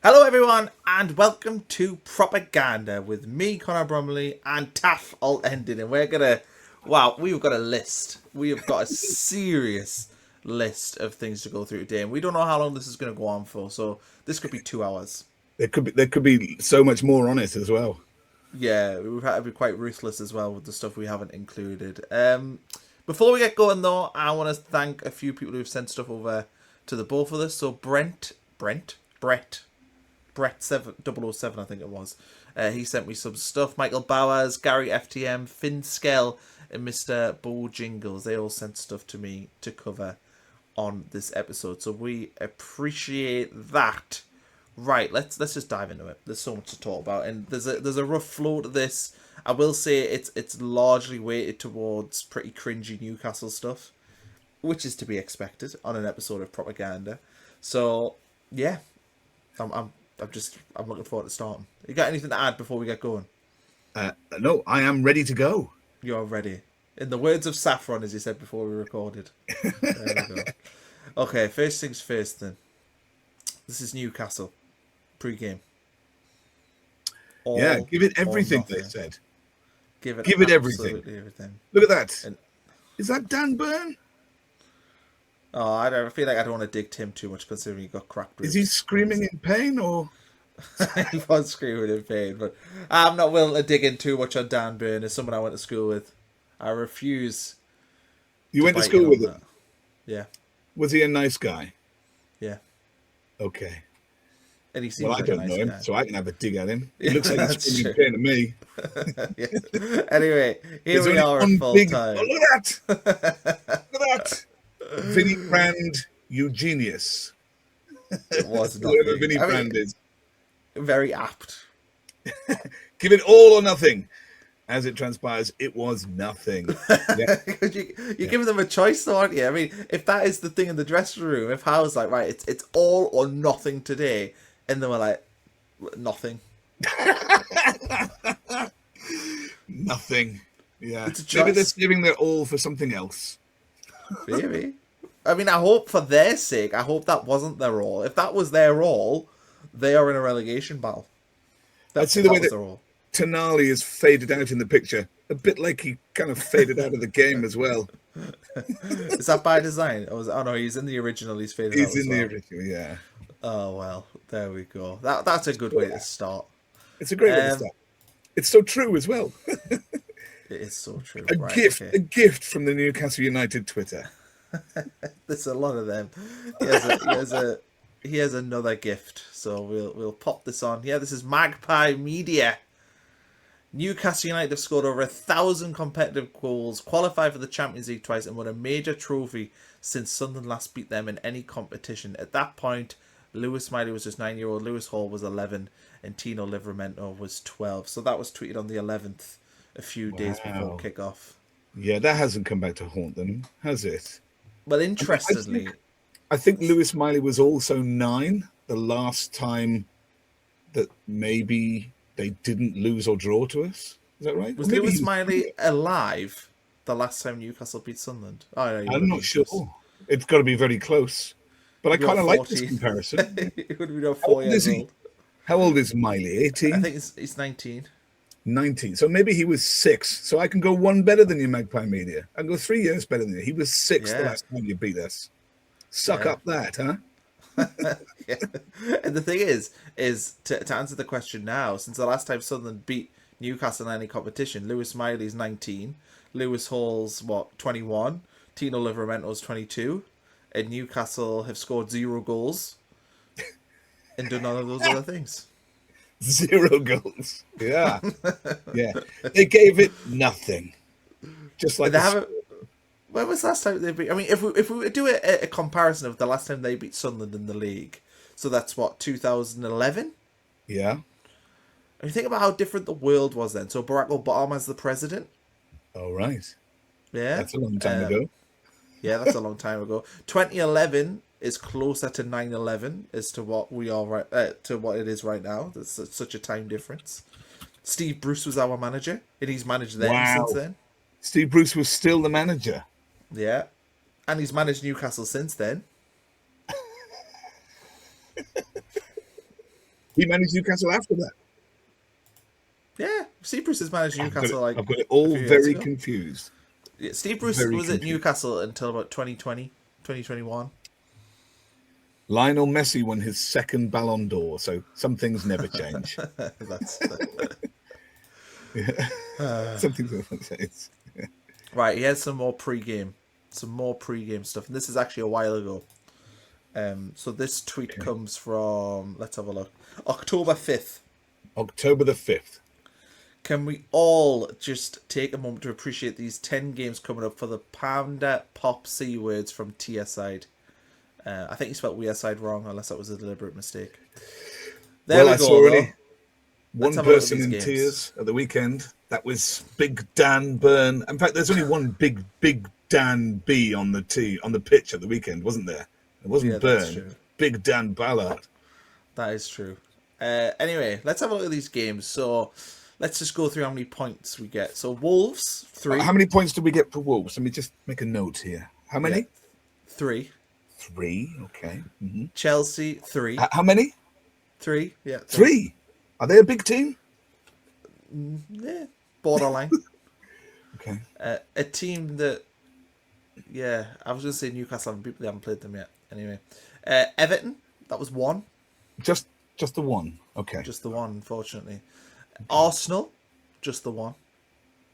Hello everyone and welcome to Propaganda with me, Connor Bromley, and Taff all ended, and we've got a list. We have got a serious list of things to go through today, and we don't know how long this is going to go on for, so this could be 2 hours. There could be so much more on it as well. Yeah, we've had to be quite ruthless as well with the stuff we haven't included. Before we get going though, I want to thank a few people who've sent stuff over to the both of us. So Brett 007, I think it was. He sent me some stuff. Michael Bowers, Gary FTM, Finn Skell, and Mr. Bojingles. They all sent stuff to me to cover on this episode. So we appreciate that. Right, let's just dive into it. There's so much to talk about, and there's a rough flow to this. I will say it's largely weighted towards pretty cringy Newcastle stuff, which is to be expected on an episode of Propaganda. So yeah, I'm looking forward to starting. You got anything to add before we get going? No, I am ready to go. You're ready. In the words of Saffron, as he said before we recorded. There we go. Okay, first things first then. This is Newcastle. Pre-game. Yeah, give it everything, they said. Give it everything. Look at that. And, is that Dan Burn? oh, I feel like I don't want to dig Tim too much considering he got cracked. Is he screaming in pain or? He was screaming in pain, but I'm not willing to dig in too much on Dan Burn as someone I went to school with. I refuse. You went to school with him? Yeah. Was he a nice guy? Yeah. Okay. And he seems well, I don't know him, guy. So I can have a dig at him. It looks like he's screaming pain to me. Yeah. Anyway, here we are at full time. Oh, look at that! Look at that! Vinnie Brand Eugenius. It was not whoever Vinnie Brand is. Very apt. Give it all or nothing. As it transpires, it was nothing. Yeah. You're giving them a choice, though, aren't you? I mean, if that is the thing in the dressing room, if Howe's like, right, it's all or nothing today, and they were like, nothing. Nothing. Yeah. It's a choice. Maybe they're saving their all for something else. Maybe. I mean, I hope for their sake, I hope that wasn't their all. If that was their all, they are in a relegation battle. I'd see the way that Tonali is faded out in the picture. A bit like he kind of faded out of the game as well. Is that by design? Oh no, he's in the original. He's faded out. He's in the original, yeah. Oh well, there we go. That's a good way to start. It's a great way to start. It's so true as well. It is so true. A gift from the Newcastle United Twitter. There's a lot of them. He has another gift, so we'll pop this on. Yeah, this is Magpie Media. Newcastle United have scored over 1,000 competitive goals, qualified for the Champions League twice, and won a major trophy since Sunderland last beat them in any competition. At that point, Lewis Smiley was just 9-year-old, Lewis Hall was 11, and Tino Livramento was 12. So that was tweeted on the 11th, a few days before kickoff. Yeah, that hasn't come back to haunt them, has it? Well, interestingly, I think Lewis Smiley was also 9 the last time that maybe they didn't lose or draw to us. Is that right? Was Lewis Smiley alive the last time Newcastle beat Sunderland? Oh, no, I'm not sure. It's got to be very close. But I kind of like this comparison. He would be 4 years old. How old is Miley? 18? I think he's 19. 19. So maybe he was 6. So I can go one better than you, Magpie Media. I can go 3 years better than you. He was 6 the last time you beat us. Suck up that, huh? Yeah. And the thing is to answer the question now, since the last time Sunderland beat Newcastle in any competition, Lewis Smiley's 19, Lewis Hall's 21, Tino Livramento's 22, and Newcastle have scored 0 goals and done none of those other things. 0 goals. Yeah. Yeah. They gave it nothing. Just like when was the last time they beat? I mean, if we were to do a comparison of the last time they beat Sunderland in the league, so that's 2011. Yeah. And you think about how different the world was then. So Barack Obama as the president. Oh right. Yeah. That's a long time ago. Yeah, that's a long time ago. 2011 is closer to 9/11 as to what we are to what it is right now. There's such a time difference. Steve Bruce was our manager, and he's managed them since then. Steve Bruce was still the manager. Yeah, and he's managed Newcastle since then. He managed Newcastle after that. Yeah, Steve Bruce has managed Newcastle I've got it all a few years very ago. confused. Yeah, Steve Bruce Very was at confused. Newcastle until about 2020, 2021. Lionel Messi won his second Ballon d'Or, so some things never change. That's Some things never change. right. He has some more pre-game stuff, and this is actually a while ago. So this tweet comes from, let's have a look, October 5th. October the 5th. Can we all just take a moment to appreciate these 10 games coming up for the Panda Pop C words from TS side? I think you spelled we side wrong, unless that was a deliberate mistake. There we I go, saw already Let's one have a look at person these in games. tears at the weekend. That was Big Dan Byrne. In fact, there's only one Big Dan B on the pitch at the weekend, wasn't there? It wasn't that's Byrne. true. Big Dan Ballard. That is true. Anyway, let's have a look at these games. So let's just go through how many points we get. So Wolves, 3. How many points did we get for Wolves? Let me just make a note here. How many? Yeah. 3. 3. Okay. Mm-hmm. Chelsea, 3. How many? 3. Yeah. 3. Are they a big team? Yeah. Borderline. Okay. A team that, yeah, I was going to say Newcastle, people haven't played them yet. Anyway, Everton, that was 1. Just the one. Okay. Just the 1, unfortunately. Arsenal, just the 1.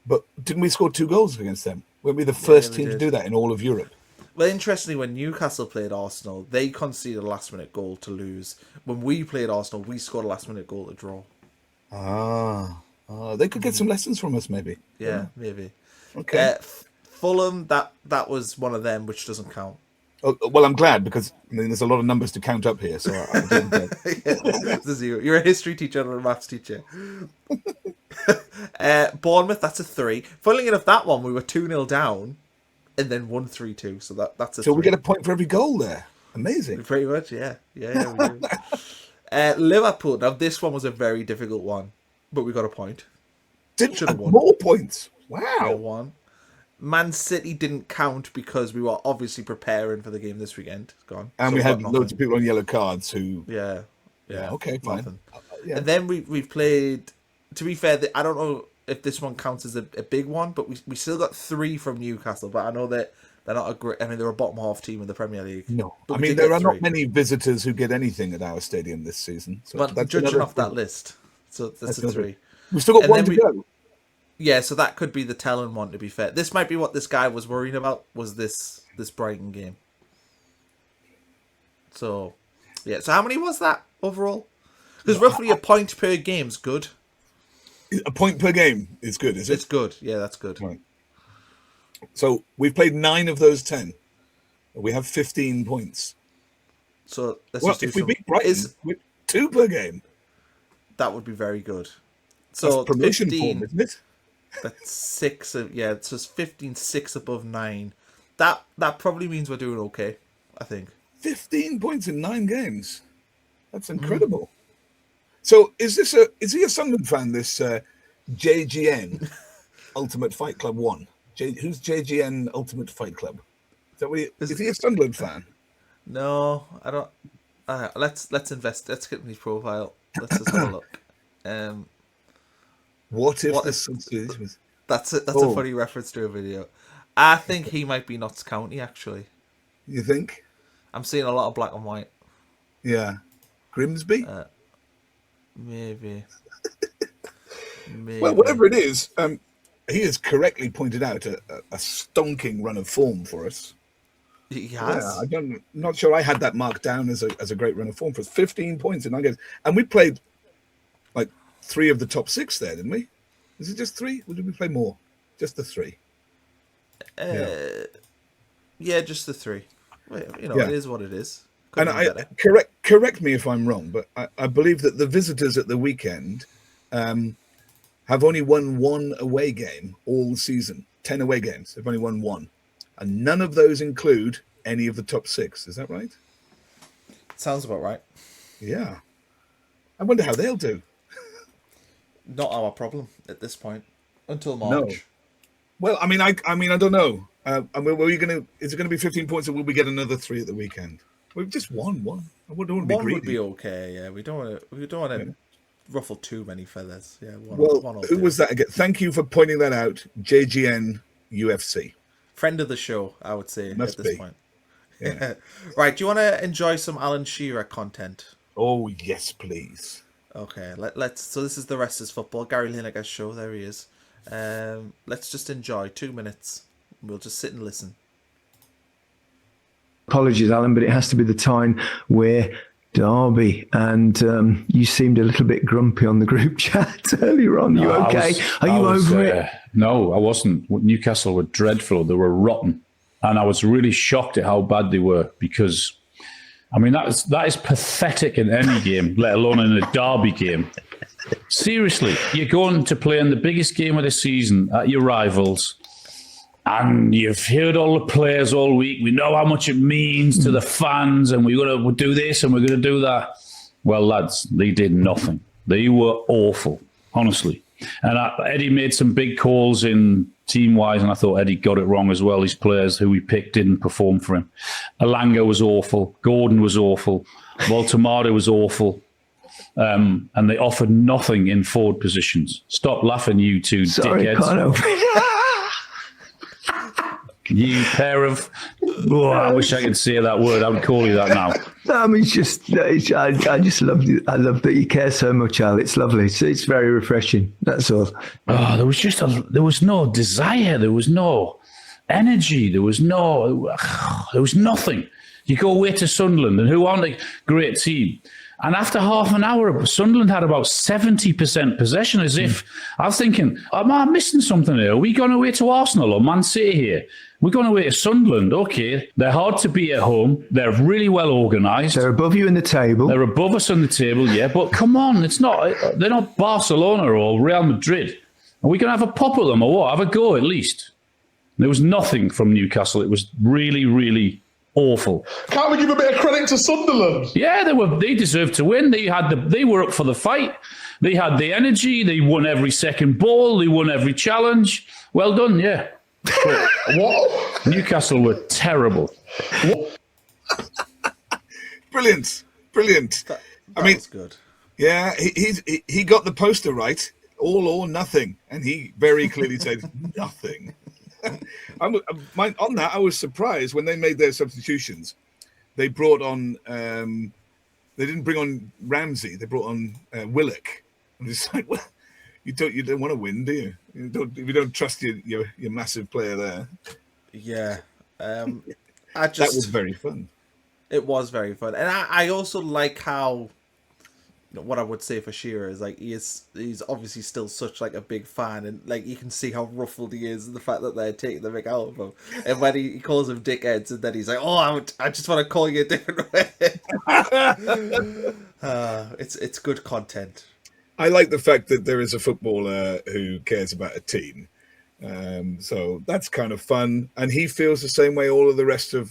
But didn't we score 2 goals against them? Weren't we the first team to did. do that in all of Europe? Well, interestingly, when Newcastle played Arsenal, they conceded a last-minute goal to lose. When we played Arsenal, we scored a last-minute goal to draw. They could get some lessons from us, maybe. Yeah, maybe. Okay. Fulham, that was one of them, which doesn't count. Oh, well, I'm glad because there's a lot of numbers to count up here. So I don't, You're a history teacher and a maths teacher. Bournemouth, that's a 3. Funnily enough, that one we were 2-0 down, and then won 3-2. So that's a. So 3. we get a point for every goal there. Amazing. Pretty much, yeah. We do. Liverpool. Now this one was a very difficult one, but we got a point. Didn't Should have won. more points. Yeah, Wow. 1. Man City didn't count because we were obviously preparing for the game this weekend. It's gone. And So we had got loads of people on yellow cards who. Yeah. Okay, fine. Nothing. Yeah. And then we've played. To be fair, I don't know if this one counts as a big one, but we still got 3 from Newcastle. But I know that they're not a great. I mean, they're a bottom half team in the Premier League. No, But I we mean did there get are 3. not many visitors who get anything at our stadium this season. So But that's judging another off that thing. list, so that's a another 3. We've still got And one then to go. Yeah, so that could be the telling one. To be fair, this might be what this guy was worrying about. Was this Brighton game? So, yeah. So how many was that overall? Because roughly a point per game's good. A point per game is good, is it? It's good. Yeah, that's good. Right. So we've played 9 of those 10. We have 15 points. So let's Well, just do if we some. beat Brighton, we're 2 per game. That would be very good. That's So promotion 15. form, isn't it? That's 6. Yeah, so it's 15, 6 above 9. That probably means we're doing okay. I think. 15 points in 9 games. That's incredible. So is he a Sunderland fan? This JGN Ultimate Fight Club 1. Who's JGN Ultimate Fight Club? Is he a Sunderland fan? No, I don't. Let's invest. Let's get in his profile. Let's just have a look. What if this was? That's a Oh. funny reference to a video. I think he might be Notts County. Actually, You think? I'm seeing a lot of black and white. Yeah. Grimsby? Maybe. Well, whatever it is, he has correctly pointed out a stonking run of form for us. He has. Yeah, not sure I had that marked down as a great run of form for us. 15 points in 9 games. And we played like 3 of the top 6 there, didn't we? Is it just 3? Or did we play more? Just the 3. Yeah, just the 3. Well, Yeah. It is what it is. And correct me if I'm wrong, but I believe that the visitors at the weekend have only won 1 away game all season. 10 away games. They've only won 1. And none of those include any of the top 6. Is that right? Sounds about right. Yeah. I wonder how they'll do. Not our problem at this point until March. No. Well, I mean, I don't know. Is it going to be 15 points, or will we get another 3 at the weekend? We've just won one. I don't want to be One greedy. would be okay. Yeah, we don't want to Yeah. ruffle too many feathers. Yeah, Well, one will who do. was that again? Thank you for pointing that out. JGN UFC. Friend of the show, I would say Must at this be. point. Yeah. Right, do you want to enjoy some Alan Shearer content? Oh, yes, please. Okay, let's. So this is the rest is football. Gary Lineker's show. There he is. Let's just enjoy 2 minutes. We'll just sit and listen. Apologies, Alan, but it has to be the time where Derby, and you seemed a little bit grumpy on the group chat earlier on. You okay? Are you over it? No, I wasn't. Newcastle were dreadful. They were rotten. And I was really shocked at how bad they were because, I mean, that is pathetic in any game, let alone in a Derby game. Seriously, you're going to play in the biggest game of the season at your rivals, and you've heard all the players all week. We know how much it means to the fans, and we're going to do this and we're going to do that. Well, lads, they did nothing. They were awful, honestly. And Eddie made some big calls in team-wise, and I thought Eddie got it wrong as well. His players who he picked didn't perform for him. Alanga was awful. Gordon was awful. Woltemade was awful. And they offered nothing in forward positions. Stop laughing, you two dickheads. Connor. You pair of... Oh, I wish I could say that word. I would call you that now. I mean, I just love you. I love that you care so much, Al. It's lovely. It's very refreshing. That's all. Oh, there was no desire. There was no energy. There was nothing. You go away to Sunderland, and who aren't a great team. And after half an hour, Sunderland had about 70% possession, as if I was thinking, am I missing something here? Are we going away to Arsenal or Man City here? We're going away to Sunderland. Okay, they're hard to beat at home. They're really well organised. They're above you in the table. They're above us on the table, yeah. But come on, they're not Barcelona or Real Madrid. Are we going to have a pop at them or what? Have a go at least. There was nothing from Newcastle. It was really, really awful. Can't we give a bit of credit to Sunderland? Yeah, they deserved to win. They were up for the fight. They had the energy. They won every second ball. They won every challenge. Well done, yeah. What? Newcastle were terrible. Brilliant. That was good. Yeah, he got the poster right. All or nothing. And he very clearly said nothing. On that, I was surprised when they made their substitutions. They brought on, they didn't bring on Ramsey. They brought on Willock. I'm just like, well, you don't want to win, do you? You don't trust your massive player there. Yeah, That was very fun. It was very fun, and I also like how. What I would say for Shearer is like he's obviously still such like a big fan, and like you can see how ruffled he is, and the fact that they're taking the mick out of him, and when he calls them dickheads, and then he's like, "Oh, I just want to call you a different way." It's good content. I like the fact that there is a footballer who cares about a team, so that's kind of fun, and he feels the same way all of the rest of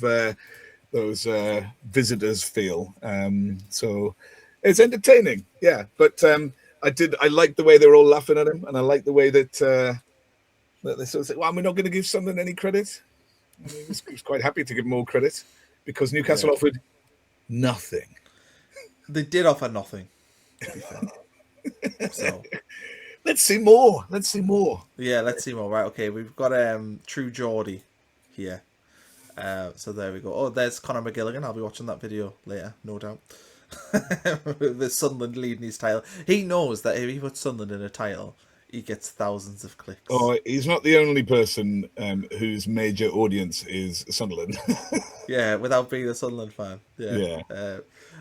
those visitors feel. So. It's entertaining, yeah. But I like the way they were all laughing at him, and I like the way that they sort of said, "Well, we're not going to give Sunderland any credit." He was quite happy to give more credit because Newcastle offered nothing. They did offer nothing, to be fair. So let's see more. yeah, let's see more. Right, okay, we've got True Geordie here. So there we go. Oh, there's Conor McGilligan. I'll be watching that video later, no doubt. The Sunderland leading his title. He knows that if he puts Sunderland in a title, he gets thousands of clicks. Oh, he's not the only person whose major audience is Sunderland. Yeah, without being a Sunderland fan. Yeah.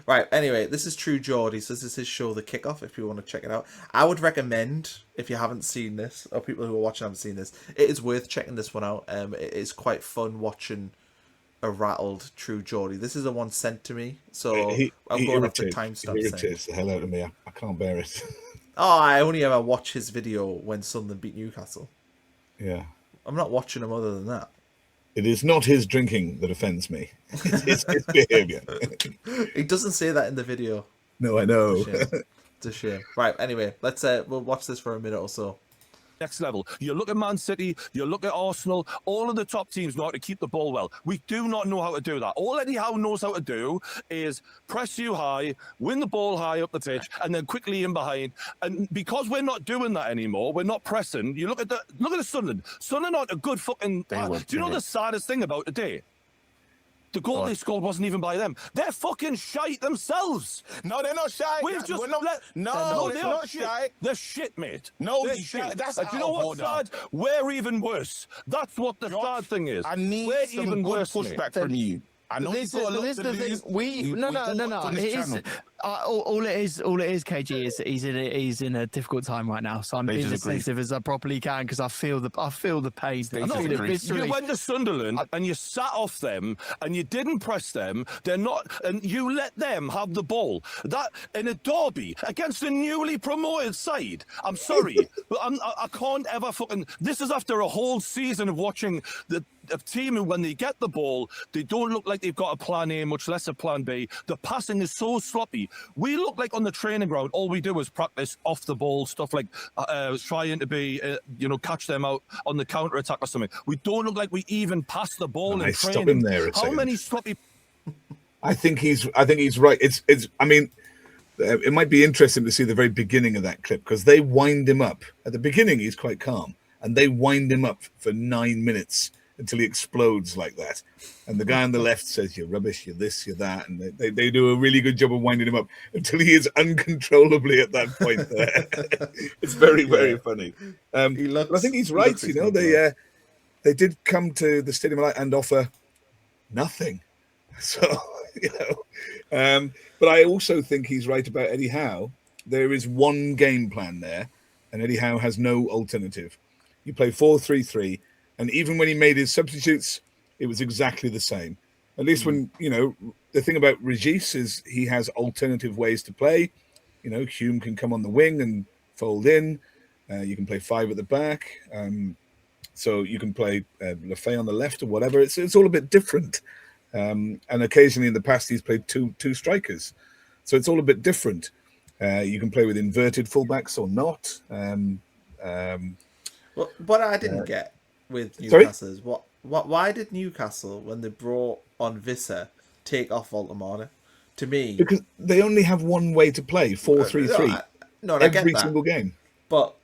Right, anyway, this is True Geordie. So this is his show, The Kickoff, if you want to check it out. I would recommend, if you haven't seen this, or people who are watching haven't seen this, it is worth checking this one out. It is quite fun watching a rattled True Geordie. This is the one sent to me, so I'm going up to timestamps. He irritates the hell out of me. I can't bear it. Oh, I only ever watch his video when Sunderland beat Newcastle. Yeah. I'm not watching him other than that. It is not his drinking that offends me. It's his behaviour. He doesn't say that in the video. No, I know. It's a shame. Right, anyway, let's we'll watch this for a minute or so. next level. You look at Man City, you look at Arsenal, all of the top teams know how to keep the ball well. We do not know how to do that. All Eddie Howe knows how to do is press you high, win the ball high up the pitch, and then quickly in behind. And because we're not doing that anymore, we're not pressing. You look at the Sunderland. Sunderland aren't a good fucking. Do you know the saddest thing about today? The goal they scored wasn't even by them. They're fucking shite themselves. No, they're not shy. We've just they're not shy. They're shit, mate. No, they're shit. shit. That's Do you know what's sad? We're even worse. That's what the sad thing is. I need we're some even good worse, pushback from you. I know you've got a lot to lose. No. It is, all it is, KG, is he's in a difficult time right now. So I'm being as sensitive as I properly can because I feel the pain. You went to Sunderland and you sat off them and you didn't press them. They're not, and you let them have the ball. That in a derby against a newly promoted side. I'm sorry, but I can't ever fucking. This is after a whole season of watching a team who, when they get the ball, they don't look like they've got a plan A, much less a plan B. The passing is so sloppy. We look like on the training ground, all we do is practice off the ball stuff like trying to be, catch them out on the counter attack or something. We don't look like we even pass the ball in training. Stop him there a How second. many sloppy? I think he's right. It might be interesting to see the very beginning of that clip because they wind him up. At the beginning, he's quite calm, and they wind him up for 9 minutes until he explodes like that. And the guy on the left says, "You're rubbish, you're this, you're that." And they do a really good job of winding him up until he is uncontrollably at that point there. It's very, very funny. But I think he's right. They did come to the Stadium of Light and offer nothing. So, but I also think he's right about Eddie Howe. There is one game plan there, and Eddie Howe has no alternative. You play 4-3-3. And even when he made his substitutes, it was exactly the same. At least when, the thing about Regis is he has alternative ways to play. Hume can come on the wing and fold in. You can play 5 at the back. So you can play Le Fay on the left or whatever. It's all a bit different. And occasionally in the past, he's played two strikers. So it's all a bit different. You can play with inverted fullbacks or not. What I didn't get with Newcastle is why did Newcastle, when they brought on Visser, take off Woltemade? To me, because they only have one way to play 4-3-3. Every single game. But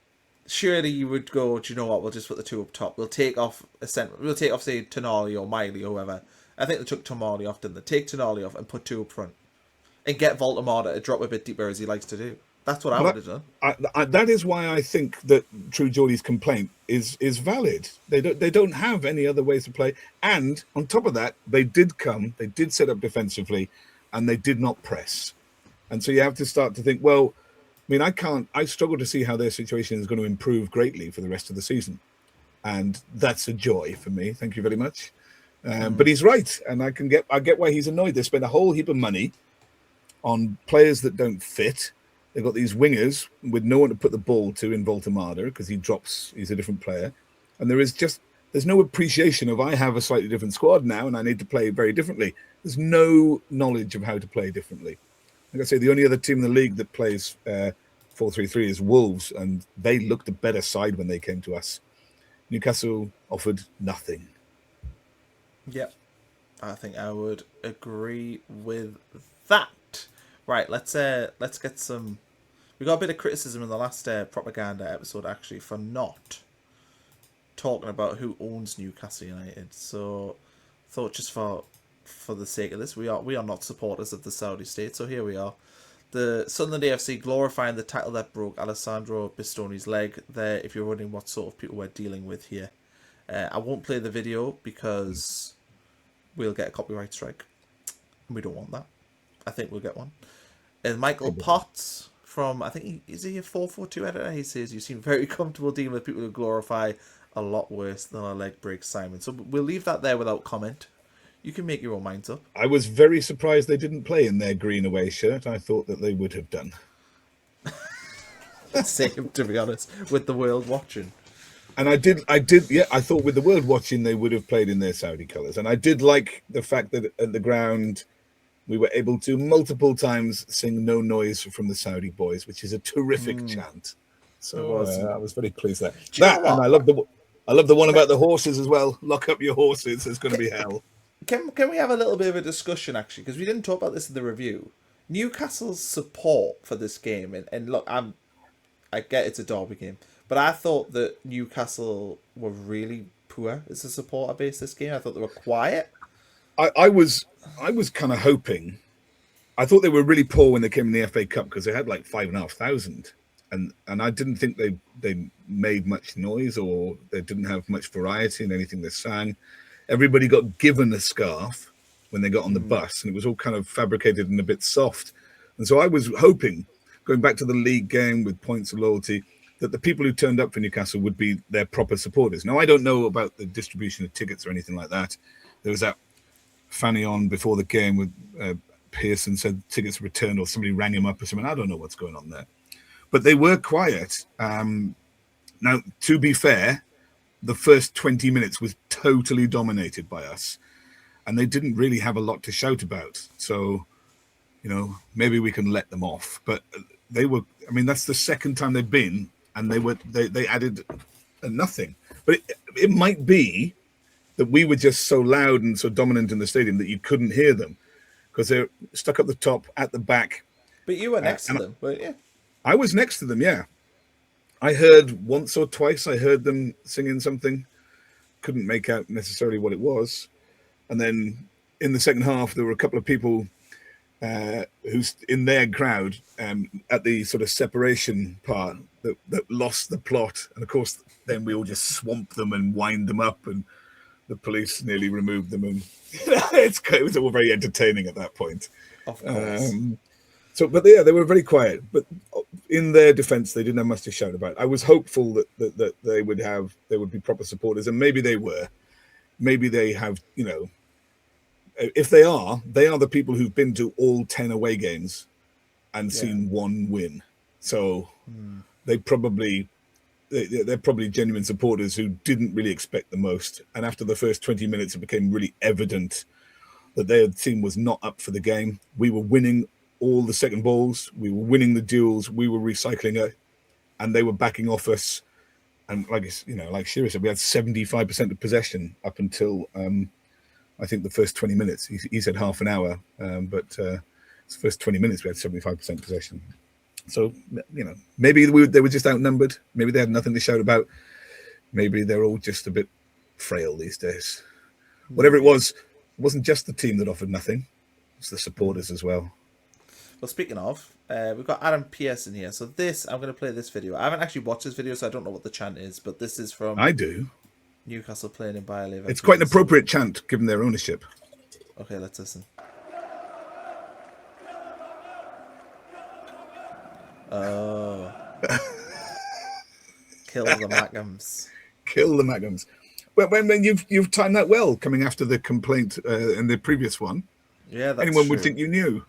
surely you would go, do you know what? We'll just put the 2 up top. We'll take off say Tonali or Miley or whoever. I think they took Tonali off, didn't they? Take Tonali off and put 2 up front, and get Woltemade to drop a bit deeper as he likes to do. That's what I would have done. That is why I think that True Geordie's complaint is valid. They don't have any other ways to play. And on top of that, they did set up defensively, and they did not press. And so you have to start to think, well, I struggle to see how their situation is going to improve greatly for the rest of the season. And that's a joy for me. Thank you very much. But he's right. And I get why he's annoyed. They spent a whole heap of money on players that don't fit. They've got these wingers with no one to put the ball to in Woltemade because he's a different player. And there's no appreciation of I have a slightly different squad now and I need to play very differently. There's no knowledge of how to play differently. Like I say, the only other team in the league that plays 4-3-3 is Wolves, and they looked a better side when they came to us. Newcastle offered nothing. Yep. I think I would agree with that. Right, let's get some. We got a bit of criticism in the last propaganda episode actually for not talking about who owns Newcastle United. So, thought just for the sake of this, we are not supporters of the Saudi state. So here we are, the Sunderland AFC glorifying the title that broke Alessandro Bastoni's leg. There, if you're wondering what sort of people we're dealing with here, I won't play the video because we'll get a copyright strike, and we don't want that. I think we'll get one. And Michael Potts from, I think, is he a 442 editor? He says, you seem very comfortable dealing with people who glorify a lot worse than a leg break, Simon. So we'll leave that there without comment. You can make your own minds up. I was very surprised they didn't play in their green away shirt. I thought that they would have done. Same, to be honest, with the world watching. And I did, yeah, I thought with the world watching, they would have played in their Saudi colours. And I did like the fact that at the ground, we were able to multiple times sing No Noise from the Saudi Boys, which is a terrific chant. So I was very pleased there. Do you know And what? I love the one about the horses as well. Lock up your horses. It's going to be hell. Can we have a little bit of a discussion actually? Because we didn't talk about this in the review. Newcastle's support for this game, and look, I get it's a derby game, but I thought that Newcastle were really poor as a supporter base this game. I thought they were quiet. I was kind of hoping. I thought they were really poor when they came in the FA Cup because they had like 5,500, and I didn't think they made much noise or they didn't have much variety in anything they sang. Everybody got given a scarf when they got on the bus, and it was all kind of fabricated and a bit soft. And so I was hoping, going back to the league game with points of loyalty, that the people who turned up for Newcastle would be their proper supporters. Now, I don't know about the distribution of tickets or anything like that. There was that fanny on before the game with Pearson said tickets returned, or somebody rang him up or something. I don't know what's going on there. But they were quiet. Now, to be fair, the first 20 minutes was totally dominated by us, and they didn't really have a lot to shout about. So, maybe we can let them off. But they were, that's the second time they've been, and they added nothing. But it might be that we were just so loud and so dominant in the stadium that you couldn't hear them because they're stuck up the top, at the back. But you were next to them, weren't you? I was next to them, yeah. I heard once or twice, I heard them singing something. Couldn't make out necessarily what it was. And then in the second half, there were a couple of people who's in their crowd at the sort of separation part that lost the plot. And of course, then we all just swamped them and wind them up, and the police nearly removed them. And it was all very entertaining at that point. Of course. But yeah, they were very quiet. But in their defence, they didn't have much to shout about. I was hopeful that they would be proper supporters, and maybe they were. Maybe they have, if they are the people who've been to all 10 away games and seen one win. So they're probably genuine supporters who didn't really expect the most. And after the first 20 minutes, it became really evident that their team was not up for the game. We were winning all the second balls. We were winning the duels. We were recycling it, and they were backing off us. And like Shearer said, we had 75% of possession up until I think the first 20 minutes. He said half an hour, but the first 20 minutes we had 75% possession. So maybe they were just outnumbered. Maybe they had nothing to shout about. Maybe they're all just a bit frail these days. Whatever it wasn't just the team that offered nothing. It's the supporters as well. Well, speaking of, we've got Adam Pearson here. So I'm going to play this video. I haven't actually watched this video, so I don't know what the chant is, but this is from... I do. Newcastle playing in Bayer Leverkusen. It's quite an appropriate chant, given their ownership. Okay, let's listen. Oh. Kill the Mackhams. Kill the Mackhams. Well, when you've timed that well, coming after the complaint in the previous one. Yeah, that's anyone true. would think you knew.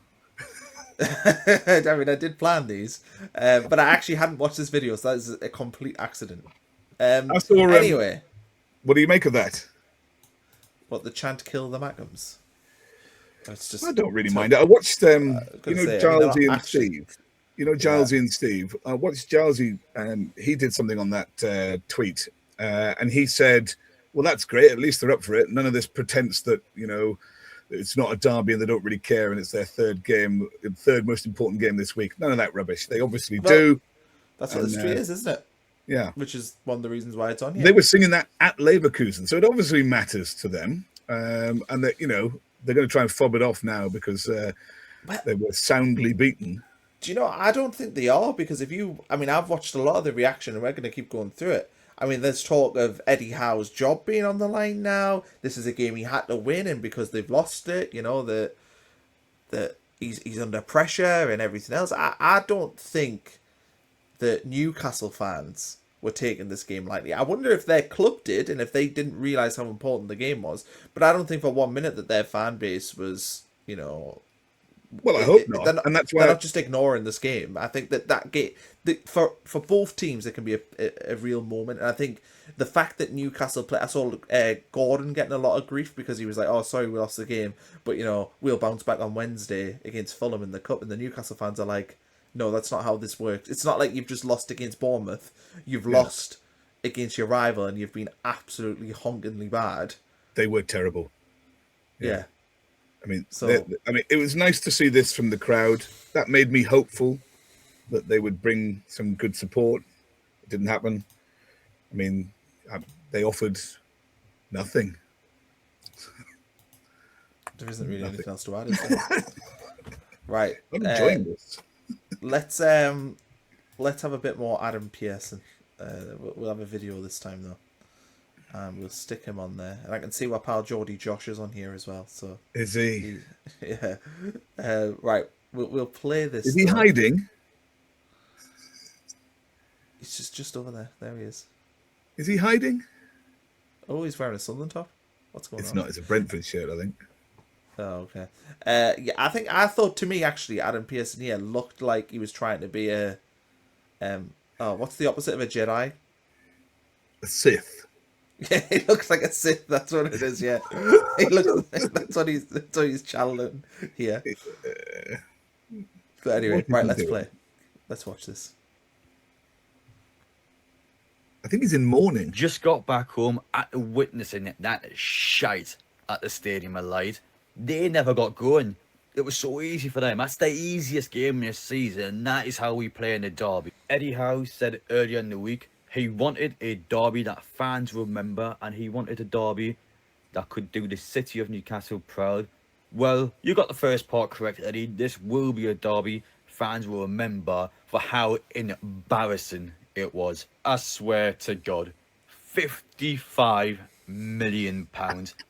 I did plan these, but I actually hadn't watched this video, so that is a complete accident. Anyway, what do you make of that? What, the chant "Kill the Mackhams"? I don't really mind it. I watched, Gilesy and Steve. Gilesy and Steve. I watched Gilesy, and he did something on that tweet, and he said, "Well, that's great. At least they're up for it. None of this pretense that it's not a derby and they don't really care, and it's their third most important game this week. None of that rubbish. They obviously do. That's what the street is, isn't it? Yeah. Which is one of the reasons why it's on here. They were singing that at Leverkusen, so it obviously matters to them. And that they're going to try and fob it off now because they were soundly beaten. Do you know? I don't think they are, because I've watched a lot of the reaction, and we're going to keep going through it. There's talk of Eddie Howe's job being on the line now. This is a game he had to win, and because they've lost it, that he's under pressure and everything else. I don't think that Newcastle fans were taking this game lightly. I wonder if their club did, and if they didn't realise how important the game was. But I don't think for 1 minute that their fan base was, Well, I hope not. And that's why they're not just ignoring this game. I think that game, for both teams, it can be a real moment. And I think the fact that Newcastle play, I saw Gordon getting a lot of grief because he was like, "Oh, sorry, we lost the game, but we'll bounce back on Wednesday against Fulham in the cup." And the Newcastle fans are like, no, that's not how this works. It's not like you've just lost against Bournemouth. You've lost against your rival and you've been absolutely honkingly bad. They were terrible. Yeah. I mean, So- it was nice to see this from the crowd. That made me hopeful that they would bring some good support. It didn't happen. I mean, they offered nothing. There isn't really anything else to add, is there? Right. I'm enjoying this. Let's have a bit more Adam Pearson. We'll have a video this time though. We'll stick him on there, and I can see our pal Geordie Josh is on here as well. So Is he? yeah. Right. We'll play this. Is he though. hiding? He's just over there. There he is. Is he hiding? Oh, he's wearing a Sunderland top. What's going It's on? not. It's a Brentford shirt, I think. Oh, okay. Yeah, I thought to me actually Adam Pearson here looked like he was trying to be a what's the opposite of a Jedi? A Sith. Yeah, he looks like a Sith. That's what it is. Yeah, he looks. That's what he's channeling here. But anyway, What is right. he Let's doing? play. Let's watch this. I think he's in mourning. Just got back home after witnessing that shite at the Stadium of Light. They never got going. It was so easy for them. That's the easiest game this season, and that is how we play in the derby. Eddie Howe said earlier in the week he wanted a derby that fans remember, and he wanted a derby that could do the city of Newcastle proud. Well, you got the first part correct, Eddie. This will be a derby fans will remember for how embarrassing it was. I swear to God, £55 million.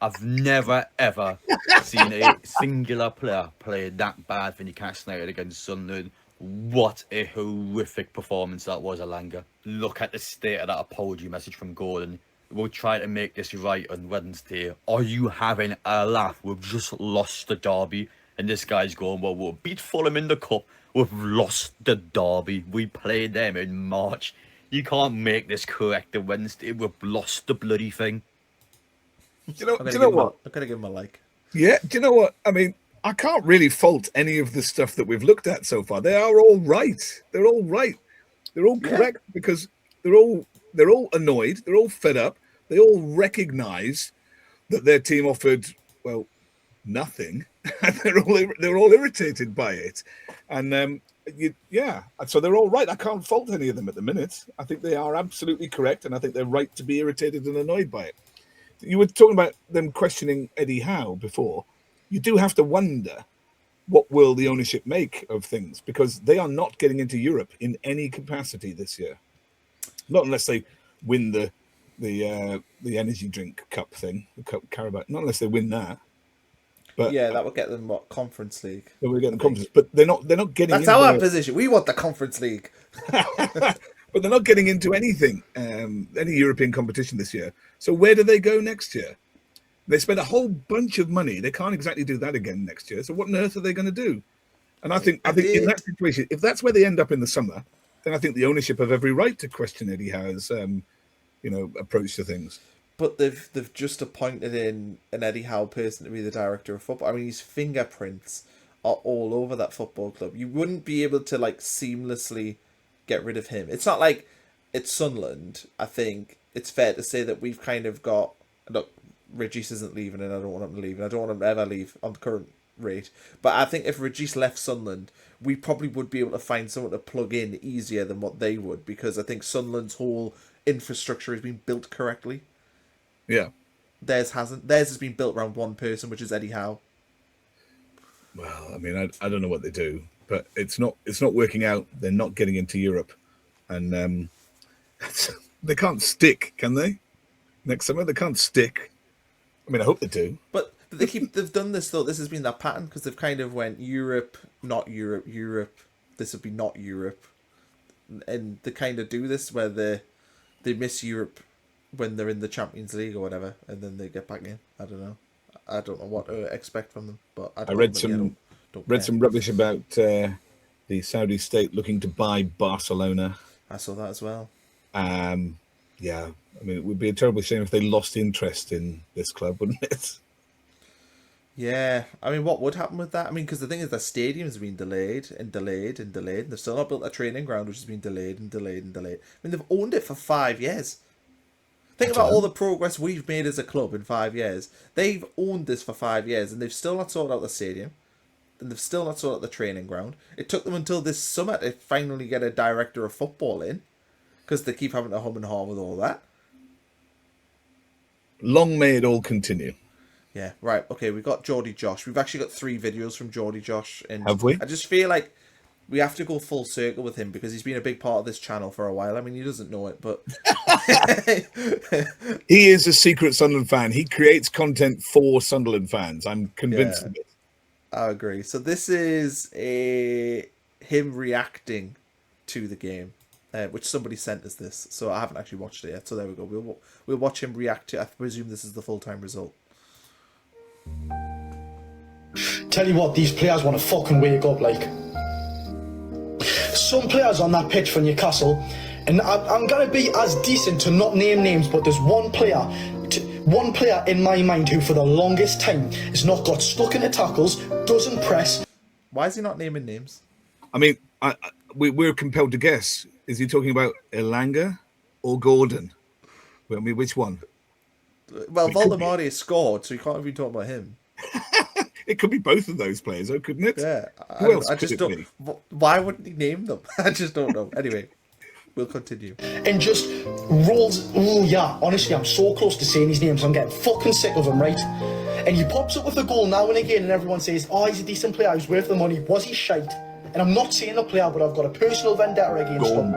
I've never ever seen a singular player play that bad for Newcastle United against Sunlun. What a horrific performance that was, Alanga. Look at the state of that apology message from Gordon. We'll try to make this right on Wednesday. Are you having a laugh? We've just lost the derby. And this guy's going, well, we'll beat Fulham in the cup. We've lost the derby. We played them in March. You can't make this correct on Wednesday. We've lost the bloody thing. Do you know I'm gonna give him a like. Yeah, do you know what? I mean, I can't really fault any of the stuff that we've looked at so far. They are all right. They're all right. They're all correct because they're all annoyed. They're all fed up. They all recognise that their team offered, well, nothing. And they're all irritated by it. And so they're all right. I can't fault any of them at the minute. I think they are absolutely correct, and I think they're right to be irritated and annoyed by it. You were talking about them questioning Eddie Howe before. You do have to wonder what will the ownership make of things, because they are not getting into Europe in any capacity this year. Not unless they win the energy drink cup thing, the cup Carabao. Not unless they win that. But Yeah, that would get them Conference League. they will get the conference. But they're not getting. That's into our the- position. We want the Conference League. But they're not getting into anything, any European competition this year. So where do they go next year? They spent a whole bunch of money. They can't exactly do that again next year. So what on earth are they going to do? And I think in that situation, if that's where they end up in the summer, then I think the ownership have every right to question Eddie Howe's, approach to things. But they've just appointed in an Eddie Howe person to be the director of football. I mean, his fingerprints are all over that football club. You wouldn't be able to seamlessly get rid of him. It's not like it's Sunderland. I think it's fair to say that we've kind of got... Look, Regis isn't leaving, and I don't want him to leave, and I don't want him to ever leave on the current rate. But I think if Regis left Sunderland, we probably would be able to find someone to plug in easier than what they would, because I think Sunderland's whole infrastructure has been built correctly. Yeah. Theirs hasn't. Theirs has been built around one person, which is Eddie Howe. Well, I mean, I don't know what they do, but it's not working out. They're not getting into Europe, and they can't stick, can they? Next summer they can't stick. I mean, I hope they do. But they've done this though. This has been their pattern, because they've kind of went Europe, not Europe, Europe. This would be not Europe, and they kind of do this where they miss Europe when they're in the Champions League or whatever, and then they get back in. I don't know. I don't know what to expect from them. But I read some rubbish about the Saudi state looking to buy Barcelona. I saw that as well. Yeah, I mean, it would be a terrible shame if they lost interest in this club, wouldn't it? Yeah, I mean, what would happen with that? I mean, because the thing is, the stadium's been delayed and delayed and delayed. And they've still not built a training ground, which has been delayed and delayed and delayed. I mean, they've owned it for 5 years. Think about all the progress we've made as a club in 5 years. They've owned this for 5 years, and they've still not sorted out the stadium, and they've still not sorted out the training ground. It took them until this summer to finally get a director of football in, because they keep having to hum and haw with all that. Long may it all continue. Yeah, right. Okay, we've got Geordie Josh. We've actually got 3 videos from Geordie Josh. And have we? I just feel like we have to go full circle with him because he's been a big part of this channel for a while. I mean, he doesn't know it, but... He is a secret Sunderland fan. He creates content for Sunderland fans. I'm convinced of it. I agree. So this is him reacting to the game, which somebody sent us this. So I haven't actually watched it yet. So there we go. We'll watch him react to. I presume this is the full-time result. Tell you what, these players want to fucking wake up. Like, some players on that pitch for Newcastle, and I'm gonna be as decent to not name names, but there's one player in my mind who for the longest time has not got stuck into tackles, doesn't press. Why is he not naming names? I mean, we're compelled to guess. Is he talking about Elanga or Gordon? I mean, which one? Well, Voldemort has scored, so you can't even talk about him. It could be both of those players, though, couldn't it? Yeah. Who else I could just it don't. be? Why wouldn't he name them? I just don't know. Anyway, we'll continue. And just rolls. Oh yeah, honestly, I'm so close to saying his names. I'm getting fucking sick of him, right? And he pops up with a goal now and again, and everyone says, "Oh, he's a decent player. He's worth the money." Was he shite? And I'm not saying the player, but I've got a personal vendetta against him.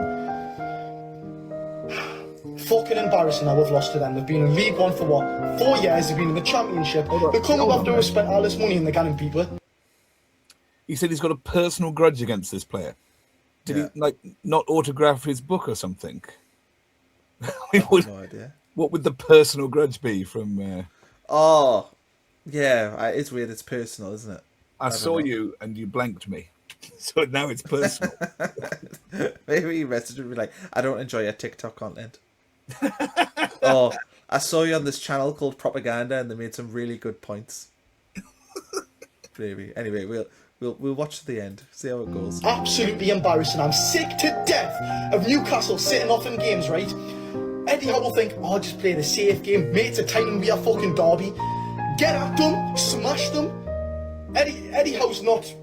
Fucking embarrassing how we've lost to them. They've been in League One for what? 4 years. They've been in the Championship. They come up after we've spent all this money and they're getting people. He said he's got a personal grudge against this player. Did he not autograph his book or something? I have no idea. What would the personal grudge be from? Oh, yeah, it's weird. It's personal, isn't it? I saw you and you blanked me, so now it's personal. Maybe you messaged me like, "I don't enjoy your TikTok content." Oh, I saw you on this channel called Propaganda, and they made some really good points. Maybe. Anyway, we'll watch to the end, see how it goes. Absolutely embarrassing. I'm sick to death of Newcastle sitting off in games, right? Eddie Howe will think, "Oh, just play the safe game, mate. It's a time and be a fucking derby. Get at them, smash them." Eddie Howe's not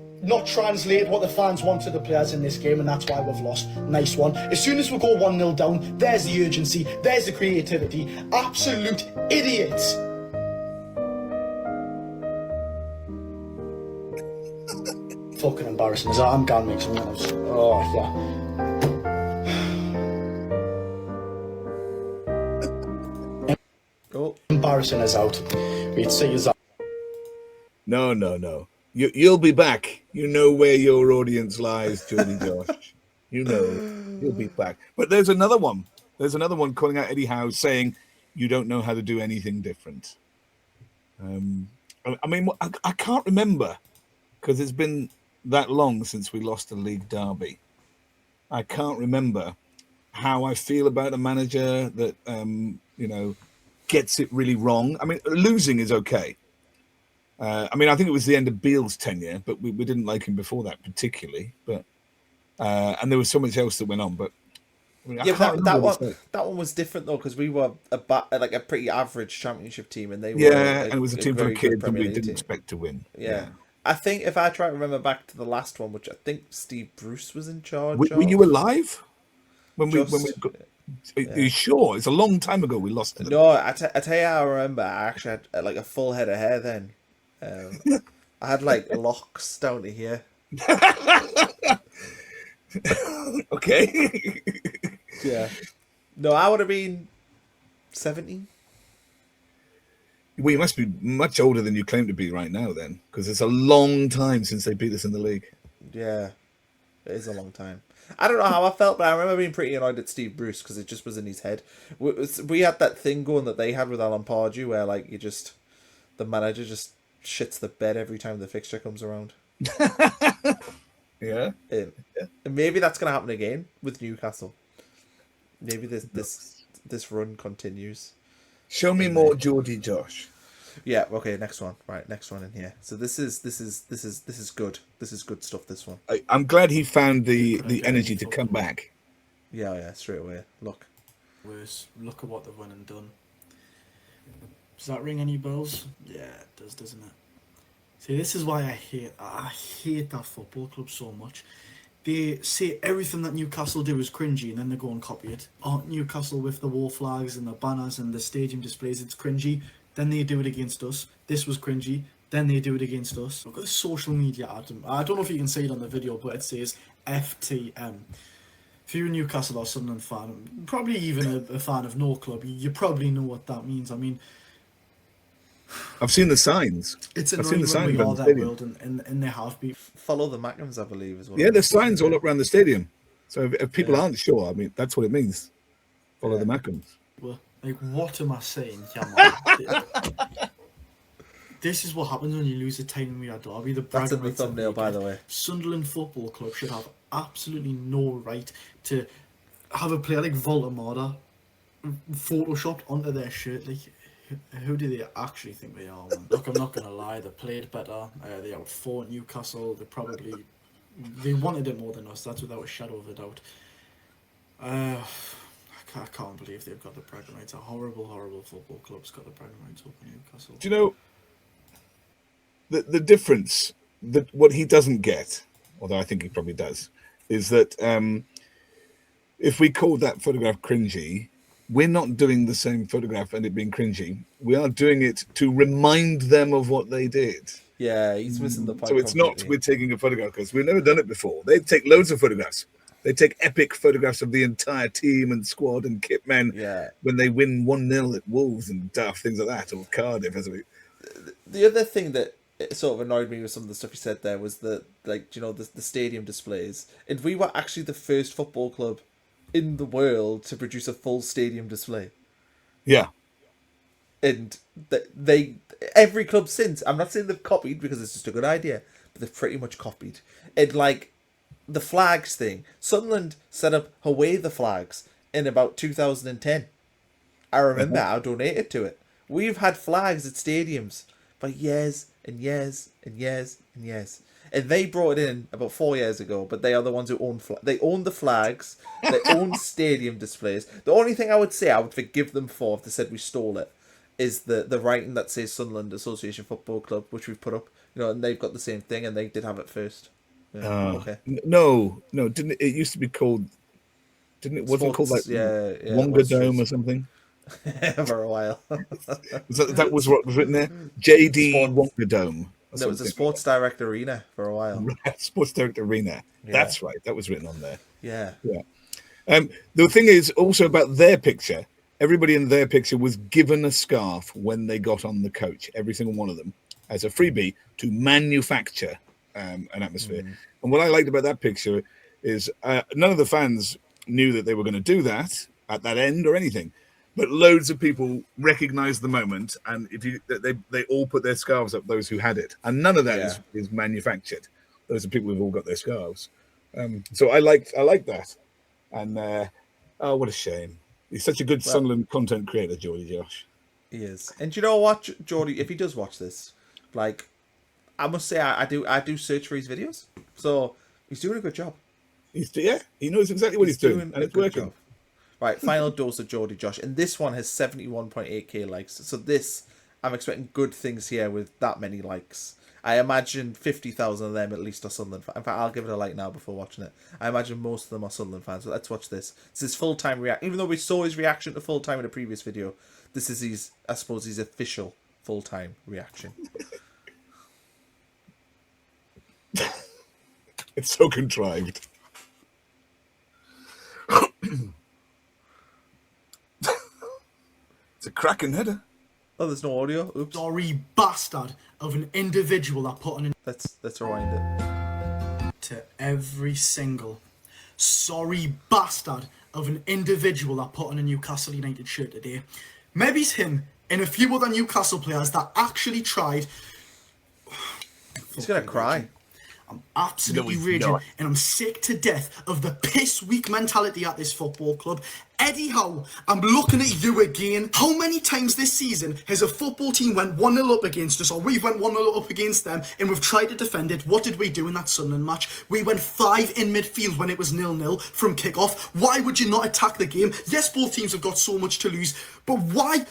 translate what the fans want to the players in this game, and that's why we've lost. Nice one. As soon as we go 1-0 down, there's the urgency, there's the creativity. Absolute idiots. Fucking embarrassing. I'm gonna make some noise. Oh, yeah. Oh. Embarrassing us out. We'd see us out. No. You'll be back. You know where your audience lies, Geordie Josh. You know, you'll be back. But there's another one. There's another one calling out Eddie Howe saying, "You don't know how to do anything different." I mean, I can't remember because it's been that long since we lost a league derby. I can't remember how I feel about a manager that, gets it really wrong. I mean, losing is okay. I mean, I think it was the end of Beale's tenure, but we didn't like him before that particularly. But and there was so much else that went on. But I mean, that one was different though because we were a pretty average Championship team, and they were and it was a team for kids, and we didn't expect to win. Yeah. I think if I try to remember back to the last one, which I think Steve Bruce was in charge. Were you alive when we got? Are you sure? It's a long time ago we lost to them. No, I tell you how I remember. I actually had like a full head of hair then. I had like locks down to here. Okay. Yeah. No, I would have been 70. Well, you must be much older than you claim to be right now then, because it's a long time since they beat us in the league. Yeah, it is a long time. I don't know how I felt, but I remember being pretty annoyed at Steve Bruce because it just was in his head. We had that thing going that they had with Alan Pardew where like the manager just shits the bed every time the fixture comes around. Yeah. And maybe that's going to happen again with Newcastle. Maybe this run continues. Show me more Geordie Josh. Yeah. Okay. Next one. Right. Next one in here. So this is good. This is good stuff. This one. I'm glad he found the energy to come back. Yeah. Yeah. Straight away. Look. Worse. Look at what they've went and done. Does that ring any bells? Yeah, it does, doesn't it? See, this is why I hate that football club so much. They say everything that Newcastle do is cringy, and then they go and copy it. Oh, Newcastle with the war flags and the banners and the stadium displays, it's cringy. Then they do it against us. This was cringy. Then they do it against us. Look at the social media ad. I don't know if you can see it on the video, but it says FTM. If you're a Newcastle or Sunderland fan, probably even a fan of no club, you probably know what that means. I mean, I've seen the signs. it's I've seen annoying the when signs we around are the that stadium. world, and they have been. Follow the Mackems, I believe, as well. Yeah, there's signs all up around the stadium. So if people aren't sure, I mean, that's what it means. Follow the Mackems. Well, like, what am I saying? Yeah, man. This is what happens when you lose a time we derby. That's in the thumbnail, by the way. Sunderland Football Club should have absolutely no right to have a player like Woltemade photoshopped onto their shirt. Like, who do they actually think they are, man? Look, I'm not going to lie. They played better. They outfought Newcastle. They wanted it more than us. That's without a shadow of a doubt. I can't believe they've got the bragging rights. A horrible, horrible football club's got the bragging rights over Newcastle. Do you know the difference? That what he doesn't get, although I think he probably does, is that if we call that photograph cringy, we're not doing the same photograph and it being cringy. We are doing it to remind them of what they did. Yeah, he's missing the point. So it's not we're taking a photograph because we've never done it before. They take loads of photographs. They take epic photographs of the entire team and squad and kit men when they win 1-0 at Wolves and daft things like that, or Cardiff. The other thing that sort of annoyed me with some of the stuff you said there was the stadium displays. And we were actually the first football club in the world to produce a full stadium display. Yeah. And every club since, I'm not saying they've copied because it's just a good idea, but they've pretty much copied. And like the flags thing, Sunderland set up away the flags in about 2010. I remember I donated to it. We've had flags at stadiums for years and years and years and years. And they brought it in about 4 years ago, but they are the ones who own they own the flags, they own stadium displays. The only thing I would say I would forgive them for if they said we stole it is the writing that says Sunderland Association Football Club, which we've put up, and they've got the same thing and they did have it first. Yeah, okay. No, didn't it used to be called? Didn't it? Wasn't it called like Wonga Dome or something? For a while. that was what was written there. JD Wonga Dome. There was a Sports Direct Arena for a while. Sports Direct Arena. Yeah. That's right. That was written on there. Yeah. Yeah. The thing is also about their picture. Everybody in their picture was given a scarf when they got on the coach. Every single one of them as a freebie to manufacture an atmosphere. And what I liked about that picture is none of the fans knew that they were going to do that at that end or anything. But loads of people recognised the moment, and they all put their scarves up. Those who had it, and none of that is manufactured. Those are people who've all got their scarves. So I like that, and what a shame. He's such a good Sunderland content creator, Geordie Josh. He is, and do you know what, Geordie? If he does watch this, like, I must say, I do search for his videos, so he's doing a good job. He knows exactly what he's doing, and it's working. Job. Right, final dose of Geordie Josh, and this one has 71.8k likes. So this, I'm expecting good things here with that many likes. I imagine 50,000 of them at least are Sunderland fans. In fact, I'll give it a like now before watching it. I imagine most of them are Sunderland fans. So let's watch this. This is full-time react. Even though we saw his reaction to full-time in a previous video, this is his official full-time reaction. It's so contrived. It's a cracking header. Oh, there's no audio. Oops. Sorry bastard of an individual that put on an... Let's rewind it. To every single sorry bastard of an individual that put on a Newcastle United shirt today. Maybe it's him and a few other Newcastle players that actually tried... He's going to cry. I'm absolutely No, he's raging, not. and I'm sick to death of the piss weak mentality at this football club. Eddie Howe, I'm looking at you again. How many times this season has a football team went 1-0 up against us, or we've went 1-0 up against them, and we've tried to defend it? What did we do in that Sunderland match? We went 5 in midfield when it was 0-0 from kick-off. Why would you not attack the game? Yes, both teams have got so much to lose, but why?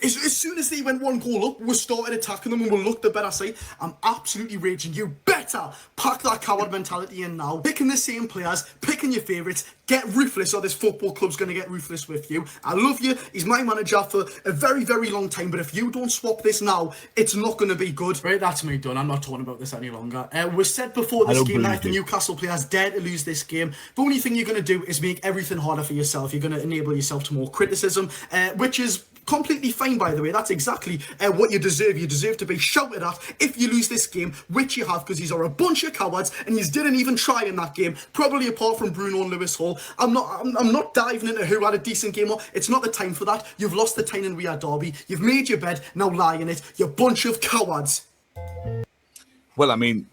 As soon as they went 1 goal up, we started attacking them and we looked the better side. I'm absolutely raging. You better pack that coward mentality in now. Picking the same players, picking your favourites, get ruthless or this football club's going to get ruthless with you. I love you. He's my manager for a very, very long time, but if you don't swap this now, it's not going to be good. Right, that's me done. I'm not talking about this any longer. We said before this game that if the Newcastle players dare to lose this game, the only thing you're going to do is make everything harder for yourself. You're going to enable yourself to more criticism, which is completely fine, by the way. That's exactly what you deserve. You deserve to be shouted at if you lose this game, which you have, because these are a bunch of cowards, and you didn't even try in that game, probably apart from Bruno and Lewis Hall. I'm not diving into who had a decent game or it's not the time for that. You've lost the time in We Are Derby. You've made your bed, now lie in it. You bunch of cowards. Well, I mean,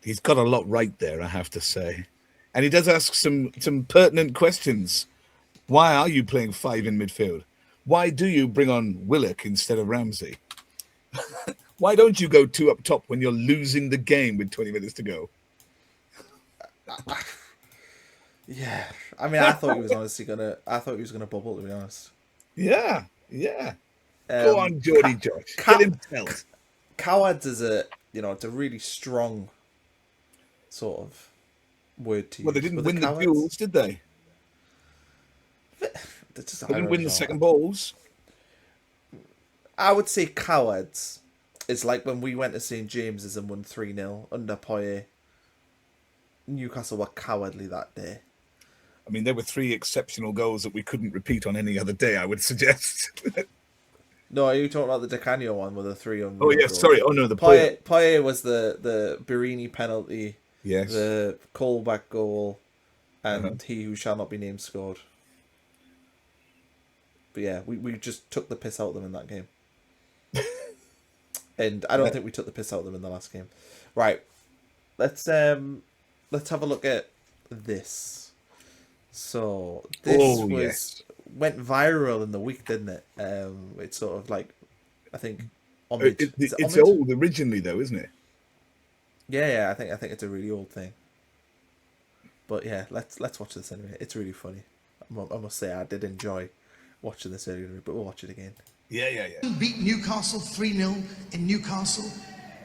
he's got a lot right there, I have to say. And he does ask some pertinent questions. Why are you playing 5 in midfield? Why do you bring on Willock instead of Ramsey? Why don't you go 2 up top when you're losing the game with 20 minutes to go? Yeah, I mean, I thought he was honestly gonna. I thought he was gonna bubble, to be honest. Yeah. Go on, Geordie Josh. Get him telt. Cowards is it's a really strong sort of word to use. Well, they didn't win the duels, did they? They didn't win the second balls. I would say cowards is like when we went to St James's and won 3-0 under Poyet. Newcastle were cowardly that day. I mean, there were 3 exceptional goals that we couldn't repeat on any other day, I would suggest. No, are you talking about the DeCanio one with the 3 on? Oh, yeah, goal? sorry. Oh, no, the Poyet was the Barini penalty, yes, the Colback goal, and he who shall not be named scored. But yeah, we just took the piss out of them in that game. And I don't think we took the piss out of them in the last game. Right. Let's have a look at this. So this went viral in the week, didn't it? It's sort of like, I think it's old originally though, isn't it? Yeah, I think it's a really old thing. But yeah, let's watch this anyway. It's really funny. I must say I did enjoy watching this earlier, but we'll watch it again. Yeah. Beat Newcastle 3-0 in Newcastle.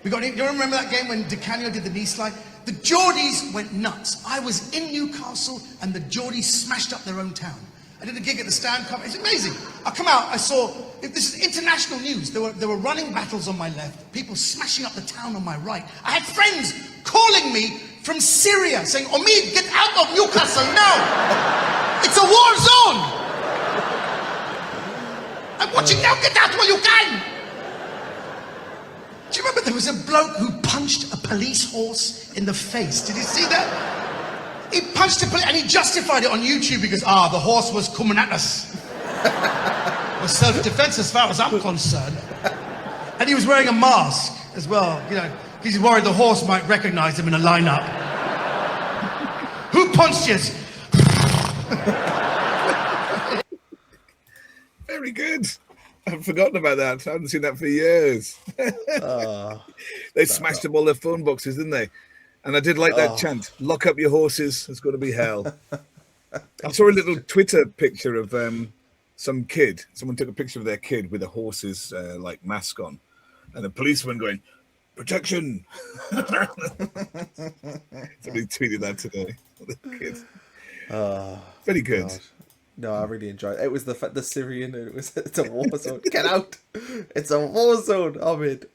You remember that game when DeCanio did the knee slide? The Geordies went nuts. I was in Newcastle and the Geordies smashed up their own town. I did a gig at the Stand Cup. It's amazing. I come out, I saw, this is international news. There were running battles on my left, people smashing up the town on my right. I had friends calling me from Syria saying, Omid, get out of Newcastle now. It's a war zone. I'm watching now, get out while you can. Do you remember there was a bloke who punched a police horse in the face? Did you see that? He punched a police and he justified it on YouTube because, the horse was coming at us. It was self-defense as far as I'm concerned. And he was wearing a mask as well, he's worried the horse might recognize him in a lineup. Who punched you? Very good. I've forgotten about that. I haven't seen that for years. They smashed up all their phone boxes, didn't they? And I did like that chant, lock up your horses, it's going to be hell. I saw a little Twitter picture of some kid. Someone took a picture of their kid with a horse's mask on. And a policeman going, protection. Somebody tweeted that today. The kid. Very good. God. No, I really enjoyed it. It was the Syrian. It's a war zone. Get out! It's a war zone, Ahmed.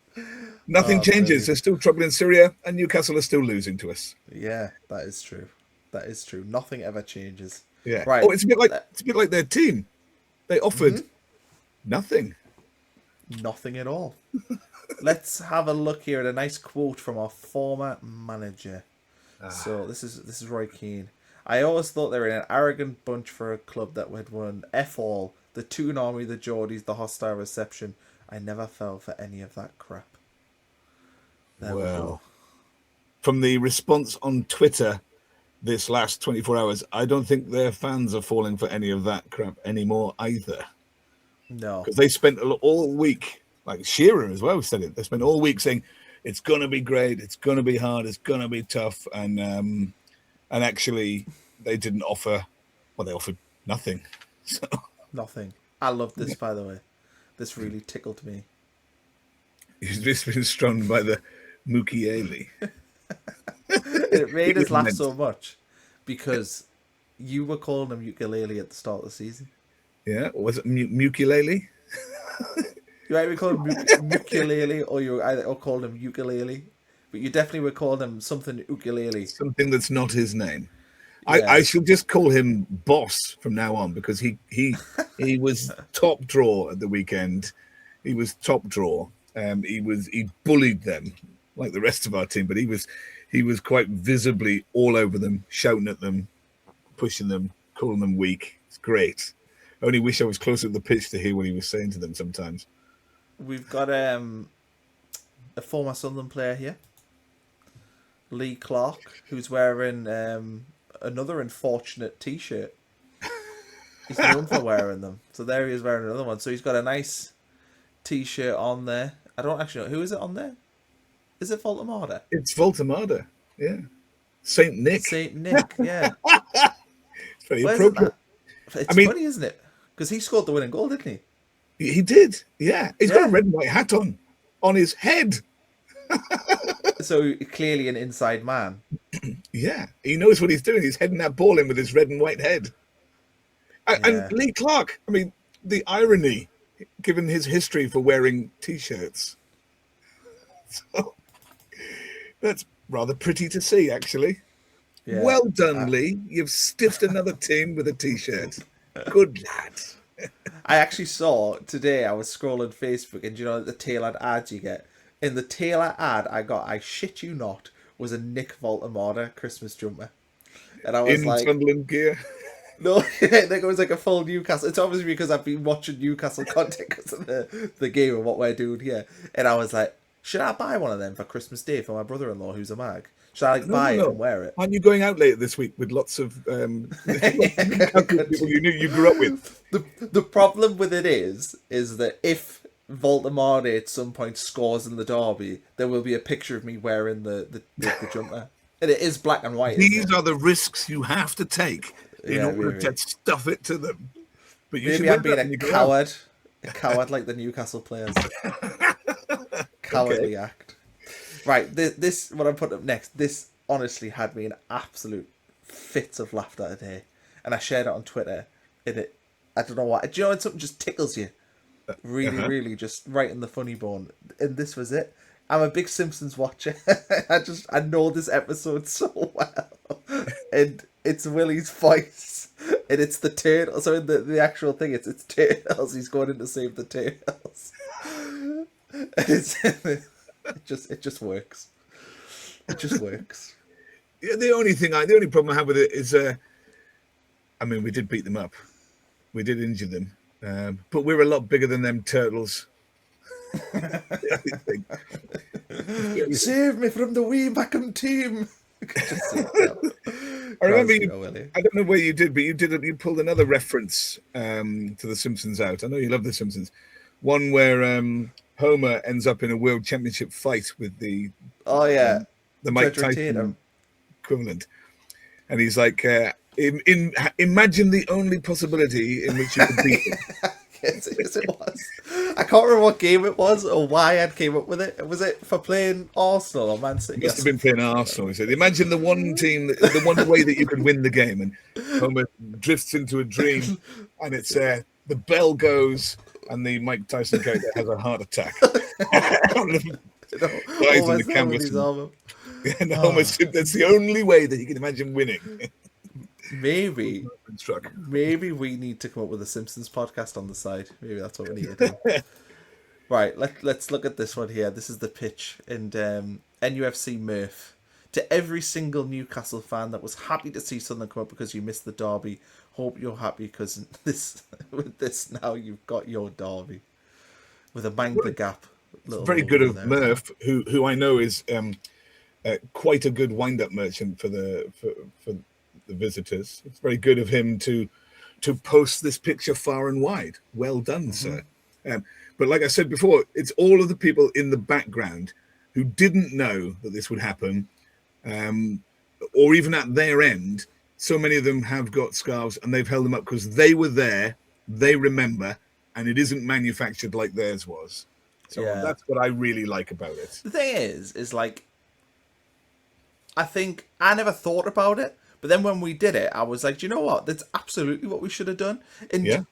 Nothing changes. There's still trouble in Syria, and Newcastle are still losing to us. Yeah, that is true. That is true. Nothing ever changes. Yeah. Right. Oh, it's a bit like their team. They offered nothing. Nothing at all. Let's have a look here at a nice quote from our former manager. So this is Roy Keane. I always thought they were an arrogant bunch for a club that had won F all, the Toon Army, the Geordies, the hostile reception. I never fell for any of that crap. There we go. from the response on Twitter this last 24 hours, I don't think their fans are falling for any of that crap anymore either. No. Because they spent all week, like Shearer as well said it, they spent all week saying, it's going to be great, it's going to be hard, it's going to be tough. And actually, they didn't offer, well, they offered nothing. So. Nothing. I love this, by the way. This really tickled me. He's just been strung by the Mukiele. It made us laugh so much because you were calling him ukulele at the start of the season. Yeah, or was it Mukulele? You either called him ukulele or you either called him ukulele, but you definitely were calling him something ukulele. Something that's not his name. Yeah. I shall just call him Boss from now on because he was top draw at the weekend. He was top draw. He bullied them like the rest of our team, but he was quite visibly all over them, shouting at them, pushing them, calling them weak. It's great. I only wish I was closer to the pitch to hear what he was saying to them sometimes. We've got a former Sunlun player here, Lee Clark, who's wearing another unfortunate T-shirt. He's known for wearing them, so there he is wearing another one. So he's got a nice T-shirt on there. I don't actually know who is it on there. Is it Voltemade? It's Voltemade, yeah. Saint Nick. Saint Nick, yeah. It's very appropriate. It's funny, isn't it? Because he scored the winning goal, didn't he? He did, yeah. He's got a red and white hat on his head. So clearly an inside man. Yeah, he knows what he's doing. He's heading that ball in with his red and white head. And Lee Clark, I mean, the irony, given his history for wearing T-shirts. So, that's rather pretty to see, actually. Yeah. Well done, Lee. You've stiffed another team with a T-shirt. Good lad. I actually saw today, I was scrolling Facebook, and you know the tailored ads you get? In the tailor ad I got, I shit you not, was a Nick Woltemade Christmas jumper. And I was in like... Sunderland gear? No, I think it was like a full Newcastle. It's obviously because I've been watching Newcastle content because of the game and what we're doing here. And I was like, should I buy one of them for Christmas Day for my brother-in-law who's a mag? Should I buy it and wear it? Aren't you going out later this week with lots of people you grew up with? The problem with it is that if Voltemade at some point scores in the derby, there will be a picture of me wearing the jumper. And it is black and white. These are the risks you have to take in order to stuff it to them. But you maybe I'm being a coward like the Newcastle players. Cowardly act. Right, this what I'm putting up next. This honestly had me in absolute fits of laughter today, and I shared it on Twitter. I don't know why. Do you know when something just tickles you? Really, really, just right in the funny bone. And this was it. I'm a big Simpsons watcher. I know this episode so well, and it's Willie's voice, and it's the turtle. So in the actual thing, it's turtles. He's going in to save the turtles. And it just works. It just works. Yeah, the only problem I have with it is, I mean, we did beat them up, we did injure them, but we're a lot bigger than them turtles. Save me from the wee Mackham team. I remember I don't know where you did, but you pulled another reference to the Simpsons out. I know you love the Simpsons. One where Homer ends up in a World Championship fight with the Mike Tyson equivalent, and he's like, imagine the only possibility in which you could beat him. Yes, it was. I can't remember what game it was or why I came up with it. Was it for playing Arsenal or Man City? Must have been playing Arsenal. He said, imagine the one team, the one way that you could win the game. And Homer drifts into a dream, and it's the bell goes, and the Mike Tyson character has a heart attack. Dies on the canvas. And Homer said that's the only way that you can imagine winning. Maybe we need to come up with a Simpsons podcast on the side. Maybe that's what we need to do. Right, let's look at this one here. This is the pitch, and NUFC Murph. To every single Newcastle fan that was happy to see Sunderland come up because you missed the derby, hope you're happy because with this now you've got your derby with a mind the gap. Very good of Murph, who I know is quite a good wind-up merchant for the visitors. It's very good of him to post this picture far and wide. Well done, sir. But like I said before, it's all of the people in the background who didn't know that this would happen, or even at their end. So many of them have got scarves and they've held them up because they were there, they remember, and it isn't manufactured like theirs was. So that's what I really like about it. The thing is like, I think I never thought about it, but then when we did it, I was like, do you know what? That's absolutely what we should have done. And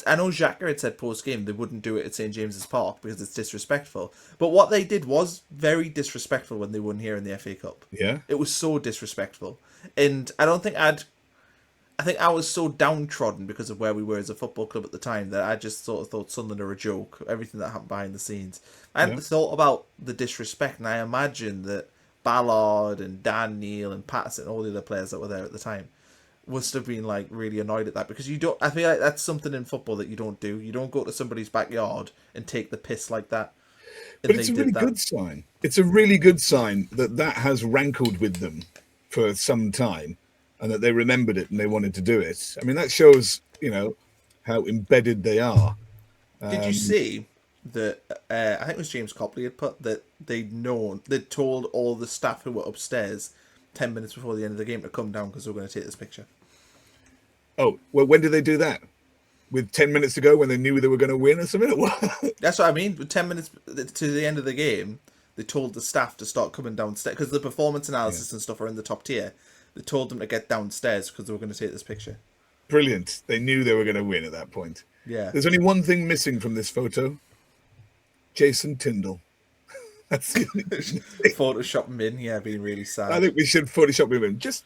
I know Xhaka had said post-game they wouldn't do it at St. James's Park because it's disrespectful. But what they did was very disrespectful when they won here in the FA Cup. Yeah. It was so disrespectful. And I don't think I think I was so downtrodden because of where we were as a football club at the time that I just sort of thought Sunderland were a joke, everything that happened behind the scenes. I hadn't thought about the disrespect, and I imagine that Ballard and Dan Neil and Patterson, all the other players that were there at the time, must have been like really annoyed at that, because I feel like that's something in football that you don't do. You don't go to somebody's backyard and take the piss like that. But it's a really good sign. It's a really good sign that has rankled with them for some time, and that they remembered it and they wanted to do it. I mean, that shows, how embedded they are. Did you see that? I think it was James Copley had put that they'd told all the staff who were upstairs 10 minutes before the end of the game to come down because they were going to take this picture. Oh, well, when did they do that? With 10 minutes to go, when they knew they were going to win or something? That's what I mean. With 10 minutes to the end of the game, they told the staff to start coming downstairs because the performance analysis and stuff are in the top tier. They told them to get downstairs because they were going to take this picture. Brilliant. They knew they were going to win at that point. Yeah. There's only one thing missing from this photo. Jason Tyndall. That's the only thing. Photoshop him in, being really sad. I think we should Photoshop him in. Just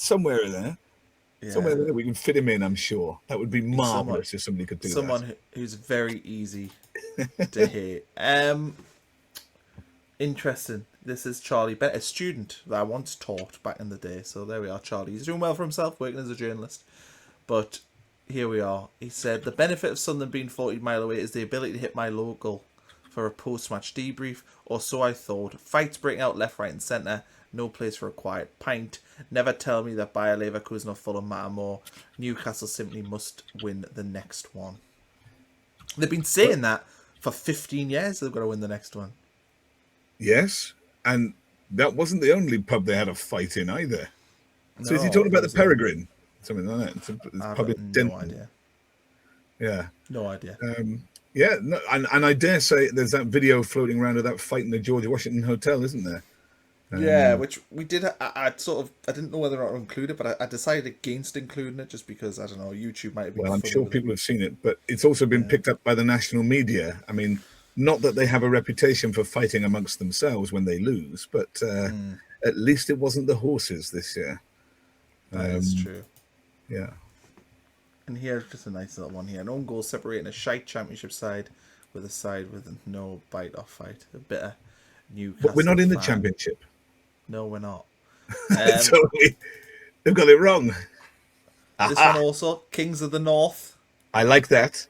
somewhere there. Yeah. Somewhere there we can fit him in, I'm sure. That would be marvellous if somebody could do that. Someone who's very easy to hate. Interesting. This is Charlie Bennett, a student that I once taught back in the day. So there we are, Charlie. He's doing well for himself, working as a journalist. But here we are. He said, the benefit of Sunderland being 40 mile away is the ability to hit my local for a post-match debrief, or so I thought. Fights breaking out left, right and centre. No place for a quiet pint. Never tell me that Bayer Leverkusen or Fulham matter more. Newcastle simply must win the next one. They've been saying that for 15 years. They've got to win the next one. Yes, and that wasn't the only pub they had a fight in either. So No, is he talking about the wasn't. Peregrine? Something like that. It's I've pub got in no Denton. idea. Yeah. No idea. Yeah, no, and I dare say there's that video floating around of that fight in the George Washington Hotel, isn't there? Yeah, which we did. I didn't know whether or not to include it, but I decided against including it just because, I don't know, YouTube might have been. Well, I'm sure people have seen it, but it's also been picked up by the national media. I mean, not that they have a reputation for fighting amongst themselves when they lose, but at least it wasn't the horses this year. That is true. Yeah. And here's just a nice little one here. An own goal separating a shite championship side with a side with no bite or fight. A bit of Newcastle. But we're not in the fan. championship. No, we're not. So they've got it wrong. This one also, Kings of the North. I like that.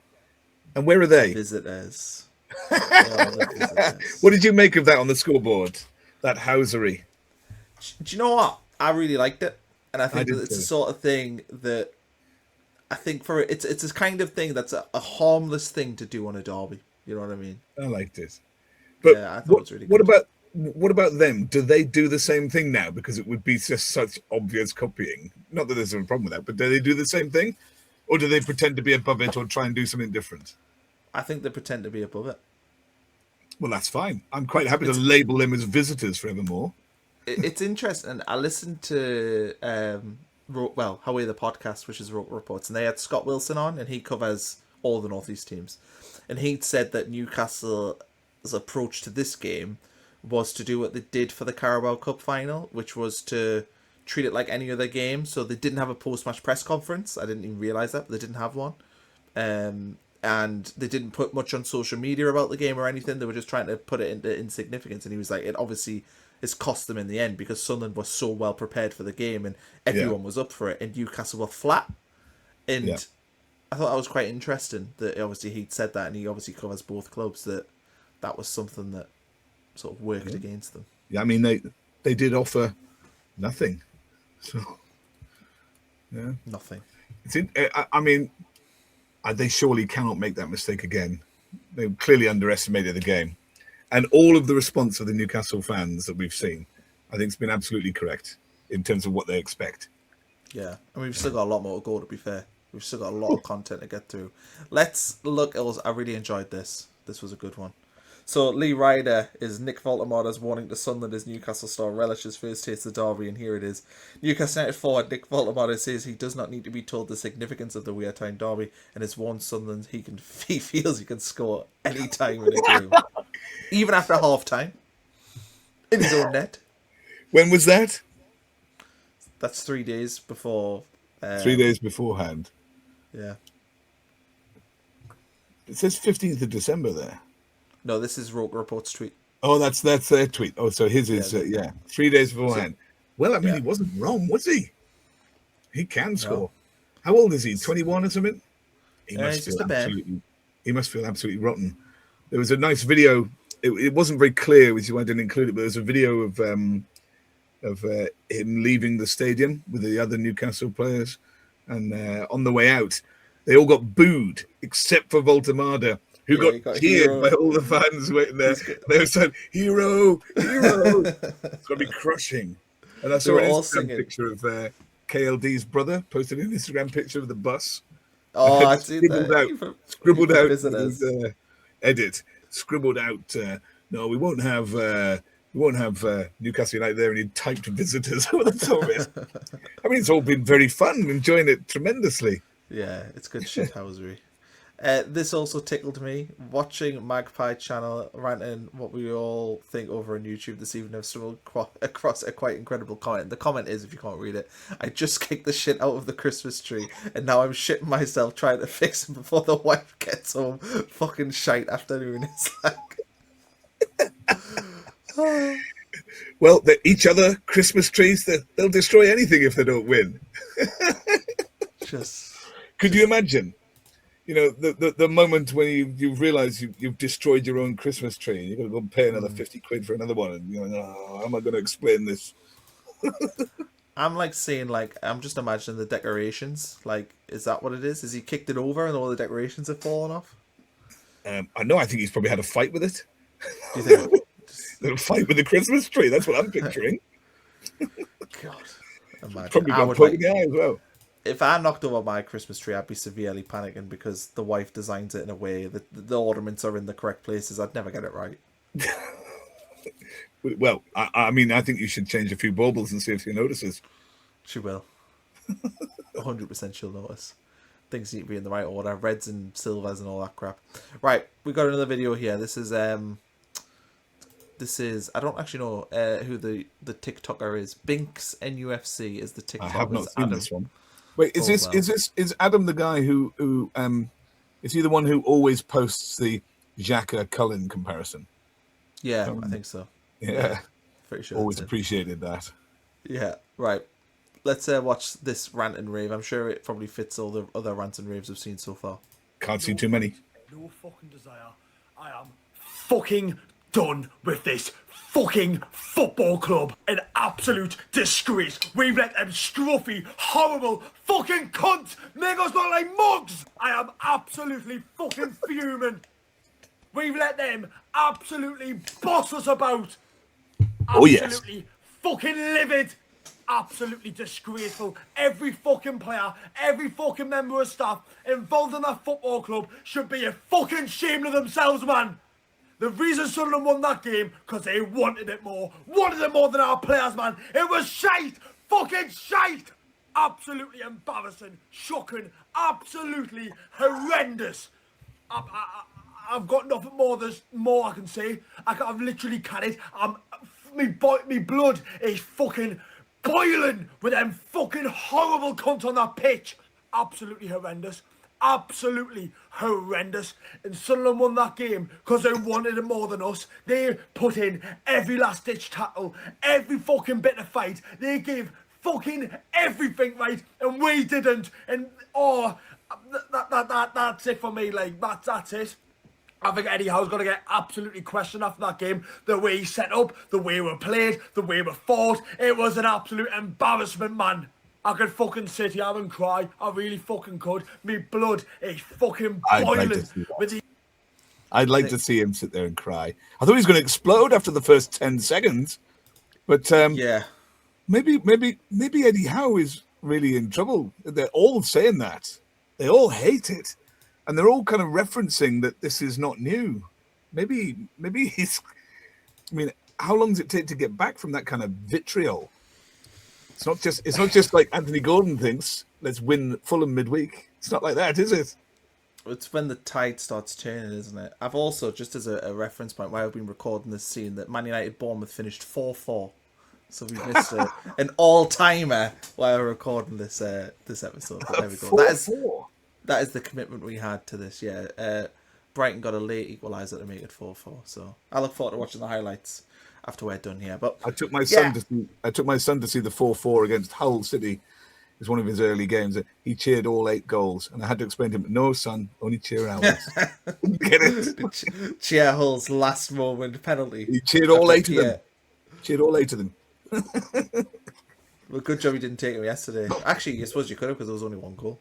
And where are they? Visitors. The visitors. What did you make of that on the scoreboard? That housery. Do you know what? I really liked it. And I think did that it's too. the sort of thing that I think it's this kind of thing that's a harmless thing to do on a derby. You know what I mean? I liked it. But Yeah, I thought it was really what good. about them? Do they do the same thing now? Because it would be just such obvious copying. Not that there's a problem with that, but do they do the same thing? Or do they pretend to be above it or try and do something different? I think they pretend to be above it. Well, that's fine. I'm quite happy to label them as visitors forevermore. It's interesting. I listened to Howay the podcast, which is Rope Reports, and they had Scott Wilson on, and he covers all the Northeast teams, and he'd said that Newcastle's approach to this game was to do what they did for the Carabao Cup final, which was to treat it like any other game. So they didn't have a post-match press conference. I didn't even realise that, but they didn't have one. And they didn't put much on social media about the game or anything. They were just trying to put it into insignificance. And he was like, it obviously has cost them in the end because Sunderland was so well prepared for the game and everyone was up for it, and Newcastle were flat. And I thought that was quite interesting that obviously he'd said that, and he obviously covers both clubs, that was something that sort of worked against them. Yeah, I mean, they did offer nothing. So, yeah, Nothing. I mean, they surely cannot make that mistake again. They clearly underestimated the game, and all of the response of the Newcastle fans that we've seen, I think, has been absolutely correct in terms of what they expect. Yeah, and we've still got a lot more to go, to be fair. We've still got a lot of content to get through. Let's look. I really enjoyed this. This was a good one. So Lee Ryder is Nick Woltemade warning to Sunderland as Newcastle star relishes first taste of Derby, and here it is. Newcastle United forward Nick Woltemade says he does not need to be told the significance of the Wear Town Derby, and has warned Sunderland he feels he can score any time in a game, even after half time, in his own net. When was that? That's 3 days before. 3 days beforehand. Yeah. It says 15th of December there. No, this is Roker Report's tweet. Oh, that's their tweet. Oh, so his is 3 days beforehand. Well, I mean, he wasn't wrong, was he? He can score. No. How old is he? 21 or something? He must feel absolutely rotten. There was a nice video. It wasn't very clear, which is why I didn't include it. But there's a video of him leaving the stadium with the other Newcastle players, and on the way out, they all got booed except for Woltemade, who got cheered by all the fans waiting there. They were saying, "Hero, hero!" It's going to be crushing. And I saw an Instagram picture of KLD's brother posted an Instagram picture of the bus. Oh, I see that. Scribbled out edit. Scribbled out. No, we won't have Newcastle United there, and he typed visitors over the top of it. I mean, it's all been very fun, enjoying it tremendously. Yeah, it's good shithousery. This also tickled me, watching Magpie Channel ranting what we all think over on YouTube this evening. I've stumbled across a quite incredible comment. The comment is, if you can't read it, I just kicked the shit out of the Christmas tree, and now I'm shitting myself trying to fix it before the wife gets home. Fucking shite afternoon. It's like... Well, each other Christmas trees, they'll destroy anything if they don't win. Could you imagine? You know, the moment when you realise you've destroyed your own Christmas tree, and you've got to go and pay another 50 quid for another one, and you're like, oh, how am I going to explain this? I'm like saying, I'm just imagining the decorations. Like, is that what it is? Has he kicked it over and all the decorations have fallen off? I know. I think he's probably had a fight with it. Do you think? A fight with the Christmas tree. That's what I'm picturing. God, imagine. Probably got poked in the eye as well. If I knocked over my Christmas tree, I'd be severely panicking because the wife designs it in a way that the ornaments are in the correct places. I'd never get it right. Well, I mean, I think you should change a few baubles and see if she notices. She will. 100% she'll notice. Things need to be in the right order. Reds and silvers and all that crap. Right, we got another video here. This is I don't actually know who the TikToker is. Binks NUFC is the TikToker. I have not seen this one. Wait, is Adam the guy who is he the one who always posts the Xhaka Cullen comparison? Yeah, I think so. Yeah, pretty sure. Always appreciated that. Yeah, right. Let's watch this rant and rave. I'm sure it probably fits all the other rants and raves we've seen so far. Can't see too many. No fucking desire. I am fucking done with this fucking football club. An absolute disgrace. We've let them scruffy, horrible fucking cunts make us look like mugs. I am absolutely fucking fuming. We've let them absolutely boss us about. Oh yes. Absolutely fucking livid. Absolutely disgraceful. Every fucking player, every fucking member of staff involved in that football club should be fucking ashamed of themselves, man. The reason Sunderland won that game, because they wanted it more than our players, man. It was shite, fucking shite. Absolutely embarrassing, shocking, absolutely horrendous. I've got nothing more. There's more I can say. I've literally carried. Me blood is fucking boiling with them fucking horrible cunts on that pitch. Absolutely horrendous. Absolutely horrendous. And Sunderland won that game because they wanted it more than us. They put in every last ditch tackle, every fucking bit of fight. They gave fucking everything, right, and we didn't. And that's it for me. Like that's it. I think Eddie Howe's going to get absolutely questioned after that game. The way he set up, the way we played, the way we fought. It was an absolute embarrassment, man. I could fucking sit here and cry. I really fucking could. Me blood is fucking boiling. I'd like to see him sit there and cry. I thought he was going to explode after the first 10 seconds. But maybe Eddie Howe is really in trouble. They're all saying that. They all hate it. And they're all kind of referencing that this is not new. Maybe he's... I mean, how long does it take to get back from that kind of vitriol? It's not just like Anthony Gordon thinks, let's win Fulham midweek. It's not like that, is it? It's when the tide starts turning, isn't it? I've also, just as a reference point, while I've been recording this scene, that Man United Bournemouth finished 4-4. So we missed an all-timer while we're recording this episode. But there we go. That is the commitment we had to this. Yeah, Brighton got a late equaliser to make it 4-4. So I look forward to watching the highlights after we're done here. But I took my son to see the 4-4 against Hull City. It was one of his early games. He cheered all 8 goals, and I had to explain to him, "No, son, only cheer ours." Get it? Cheer Hull's last moment penalty. He cheered all 8 of them. Cheered all 8 of them. Well, good job you didn't take him yesterday. Actually, I suppose you could have, because there was only 1 goal.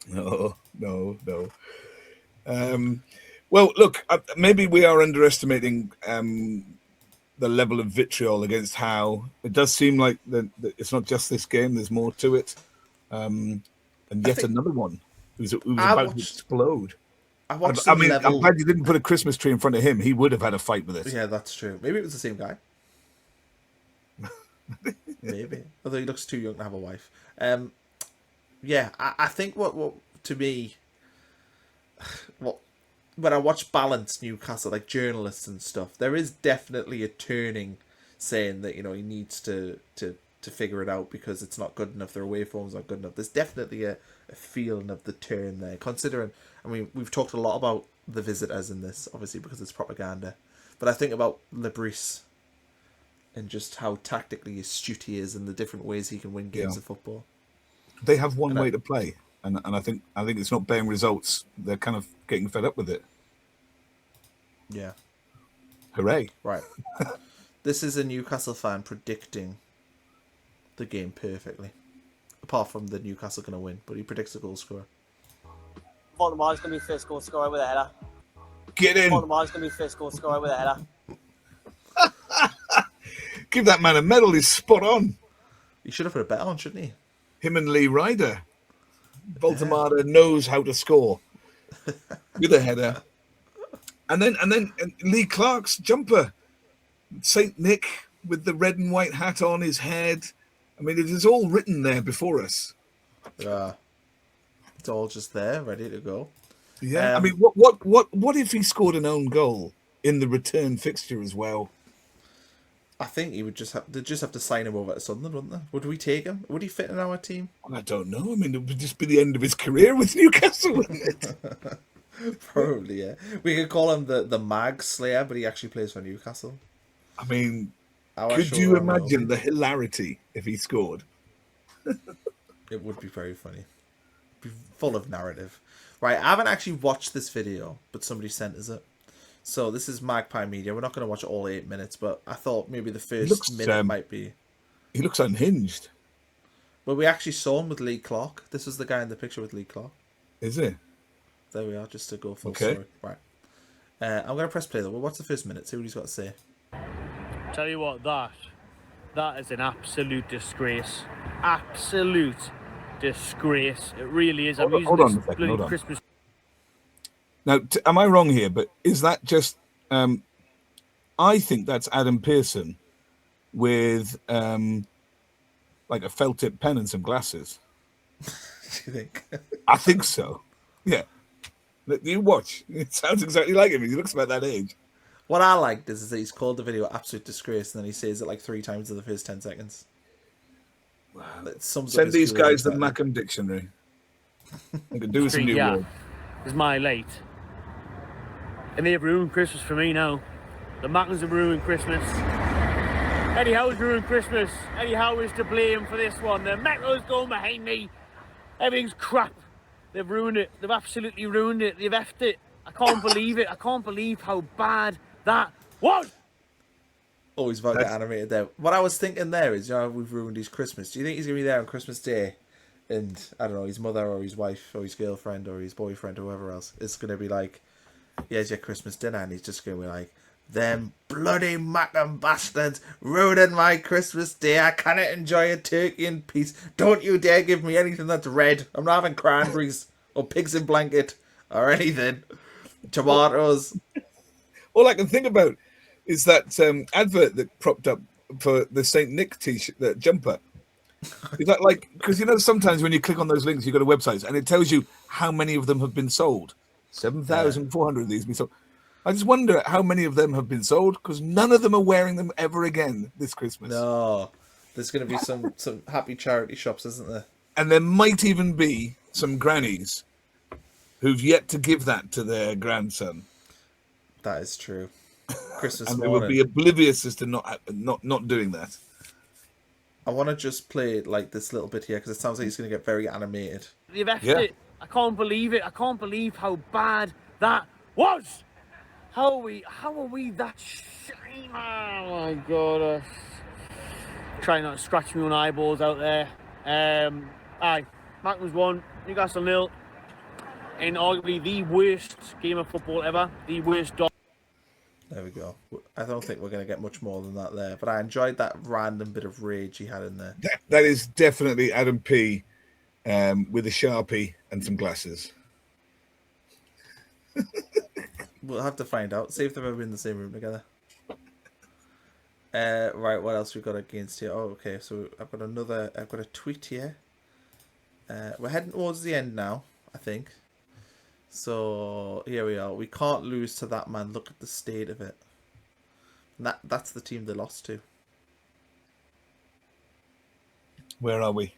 No. Well, look, maybe we are underestimating the level of vitriol against Howe. It does seem like that it's not just this game. There's more to it. And yet another one who's about to explode. I'm glad you didn't put a Christmas tree in front of him. He would have had a fight with it. Yeah, that's true. Maybe it was the same guy. Maybe. Although he looks too young to have a wife. Yeah, I think what to me, when I watch Balance Newcastle, like journalists and stuff, there is definitely a turning saying that, he needs to figure it out because it's not good enough. Their away form's not good enough. There's definitely a feeling of the turn there, considering, I mean, we've talked a lot about the visitors in this, obviously, because it's propaganda. But I think about Le Bris and just how tactically astute he is and the different ways he can win games of football. They have one way to play, and I think it's not bearing results. They're kind of getting fed up with it. Yeah. Hooray. Right. This is a Newcastle fan predicting the game perfectly. Apart from the Newcastle going to win, but he predicts a goal scorer. Woltemade's going to be first goal scorer with a header. Get in. Woltemade's going to be first goal scorer with a header. Give that man a medal. He's spot on. He should have put a bet on, shouldn't he? Him and Lee Ryder. Woltemade knows how to score with a header. And then Lee Clark's jumper. St. Nick with the red and white hat on his head. I mean, it is all written there before us. Yeah. It's all just there, ready to go. Yeah. I mean, what if he scored an own goal in the return fixture as well? I think he would they'd just have to sign him over to Sunlun, wouldn't they? Would we take him? Would he fit in our team? I don't know. I mean, it would just be the end of his career with Newcastle, wouldn't it? Probably, yeah. We could call him the Mag Slayer, but he actually plays for Newcastle. I mean, could you imagine the hilarity if he scored? It would be very funny. Be full of narrative. Right, I haven't actually watched this video, but somebody sent us it. So this is Magpie Media. We're not going to watch all 8 minutes, but I thought maybe the first minute might be... He looks unhinged. But we actually saw him with Lee Clark. This was the guy in the picture with Lee Clark. Is he? There we are, just to go full story. Right. I'm going to press play, though. We'll watch the first minute, see what he's got to say. Tell you what, that is an absolute disgrace. Absolute disgrace. It really is. Hold on a second. Christmas. Now, am I wrong here? But is that just? I think that's Adam Pearson with like a felt tip pen and some glasses. Do you think? I think so. Yeah. You watch. It sounds exactly like him. He looks about that age. What I liked is that he's called the video "absolute disgrace" and then he says it like 3 times in the first 10 seconds. Wow. Send these guys the Macam Dictionary. I could do with some new words. Is my late. And they have ruined Christmas for me now. The Macans have ruined Christmas. Eddie Howe's ruined Christmas. Eddie Howe is to blame for this one. The Metal's going behind me. Everything's crap. They've ruined it. They've absolutely ruined it. They've effed it. I can't believe it. I can't believe how bad that was. Always about to get animated there. What I was thinking there is, we've ruined his Christmas. Do you think he's going to be there on Christmas Day? And, I don't know, his mother or his wife or his girlfriend or his boyfriend or whoever else is going to be like, here's your Christmas dinner. And he's just going to be like, them bloody mackin' bastards ruining my Christmas day. I cannot enjoy a turkey in peace. Don't you dare give me anything that's red. I'm not having cranberries or pigs in blanket or anything. Tomatoes. All I can think about is that advert that propped up for the St. Nick t-shirt, that jumper. Is that like, because sometimes when you click on those links, you go to websites and it tells you how many of them have been sold. 7,400 of these have been sold. I just wonder how many of them have been sold, because none of them are wearing them ever again this Christmas. No, there's going to be some happy charity shops, isn't there? And there might even be some grannies who've yet to give that to their grandson. That is true. Christmas and they morning. would be oblivious as to not doing that. I want to just play like this little bit here because it sounds like he's going to get very animated. You've effed it. I can't believe it. I can't believe how bad that was. How are we that shame? Oh my god. Trying not to scratch me on eyeballs out there. Aye. Magnus 1, Newcastle 0. In arguably the worst game of football ever. The worst dog. There we go. I don't think we're going to get much more than that there, but I enjoyed that random bit of rage he had in there. That is definitely Adam P. With a Sharpie and some glasses. We'll have to find out. See if they've ever been in the same room together. Right, what else we've got against here? Oh, okay, so I've got a tweet here. We're heading towards the end now, I think. So here we are. We can't lose to that man. Look at the state of it. And that's the team they lost to. Where are we?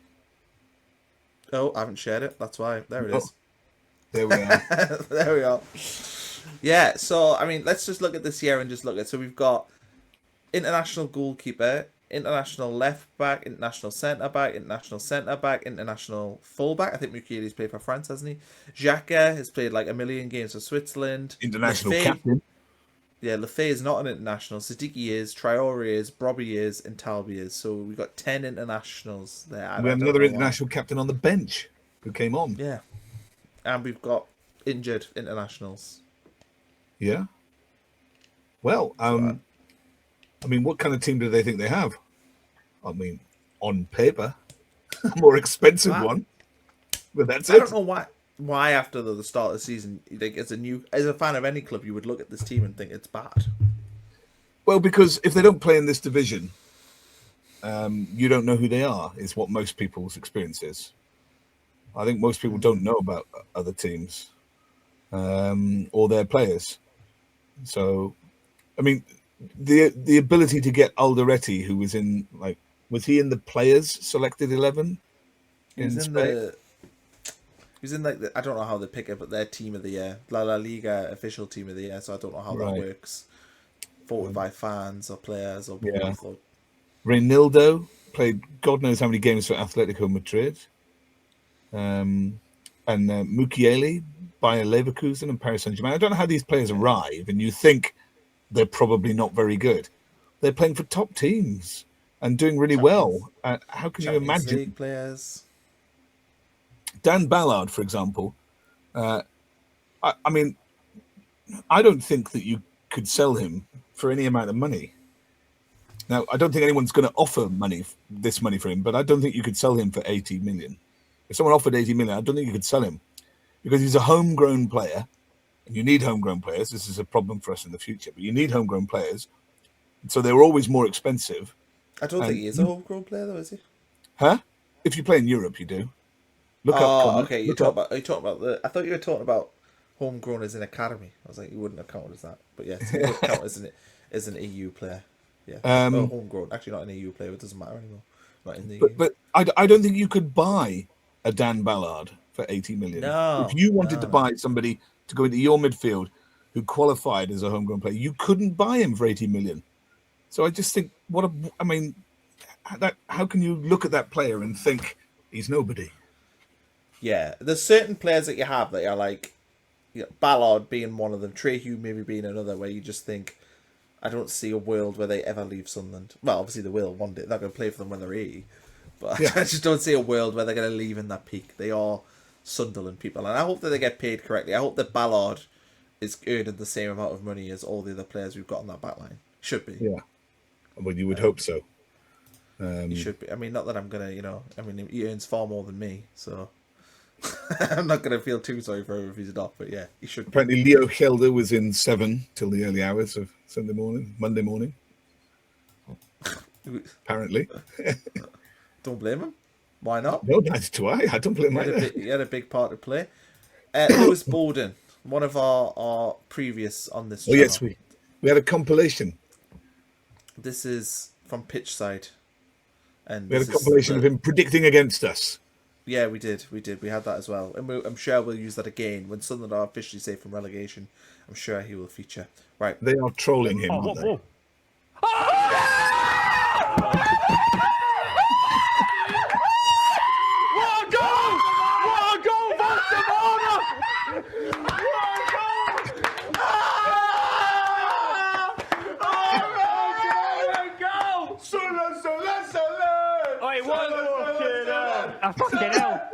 Oh, I haven't shared it. That's why. There it is. There we are. There we are. Yeah, so, I mean, let's just look at this here and just look at... So we've got international goalkeeper, international left-back, international centre-back, international centre-back, international full-back. I think Mukiele's played for France, hasn't he? Xhaka has played like a million games for Switzerland. International captain. Yeah, Lefay is not an international. Siddiqui is, Traore is, Brobby is, and Talbi is. So we've got 10 internationals there. We have another international captain on the bench who came on. Yeah. And we've got injured internationals. Yeah. Well, I mean, what kind of team do they think they have? I mean, on paper, a more expensive one, but that's it. I don't know why after the start of the season, like as a fan of any club, you would look at this team and think it's bad. Well, because if they don't play in this division, you don't know who they are, is what most people's experience is. I think most people don't know about other teams or their players. So, I mean, the ability to get Alderete, who was was he in the players selected 11? He was in like I don't know how they pick it, but their team of the year, La Liga official team of the year. So I don't know how that works. Voted by fans or players or both. Or... Reinildo played God knows how many games for Atletico Madrid. And Mukiele, Bayer Leverkusen, and Paris Saint-Germain. I don't know how these players arrive, and you think they're probably not very good. They're playing for top teams and doing really well. How can you imagine? League players. Dan Ballard, for example. I mean, I don't think that you could sell him for any amount of money. Now, I don't think anyone's going to offer this money for him, but I don't think you could sell him for 80 million. If someone offered 80 million, I don't think you could sell him because he's a homegrown player. And you need homegrown players. This is a problem for us in the future, but you need homegrown players. So they're always more expensive. I don't think he is a homegrown player, though, is he? Huh? If you play in Europe, you do. Look up. Okay. Are you talking about the? I thought you were talking about homegrown as an academy. I was like, you wouldn't have counted as that, but yes, it would count as an EU player. Yeah, homegrown. Actually, not an EU player. It doesn't matter anymore. Not in the EU. But I don't think you could buy a Dan Ballard for 80 million. No. If you wanted to buy somebody to go into your midfield who qualified as a homegrown player, you couldn't buy him for 80 million. So I just think, how can you look at that player and think he's nobody? Yeah, there's certain players that you have that are like, Ballard being one of them, Trehue maybe being another, where you just think, I don't see a world where they ever leave Sunderland. Well, obviously they will one day. They're going to play for them when they're 80. But I just don't see a world where they're going to leave in that peak. They are Sunderland people. And I hope that they get paid correctly. I hope that Ballard is earning the same amount of money as all the other players we've got on that back line. Should be. Yeah. Well, you would hope so. He should be. I mean, not that I'm going to, he earns far more than me. So I'm not going to feel too sorry for him if he's not. But yeah, he should be. Apparently Leo Gelder was in 7 till the early hours of Monday morning. Apparently. Don't blame him. Why not? No, neither do I. I don't blame him. He had a big part to play. Lewis Borden, one of our previous on this channel. Oh, yes, we had a compilation. This is from Pitchside. And we had a compilation of him predicting against us. Yeah, we did. We had that as well. And I'm sure we'll use that again. When Sunderland are officially safe from relegation, I'm sure he will feature. Right. They are trolling him, aren't they? Fucking hell.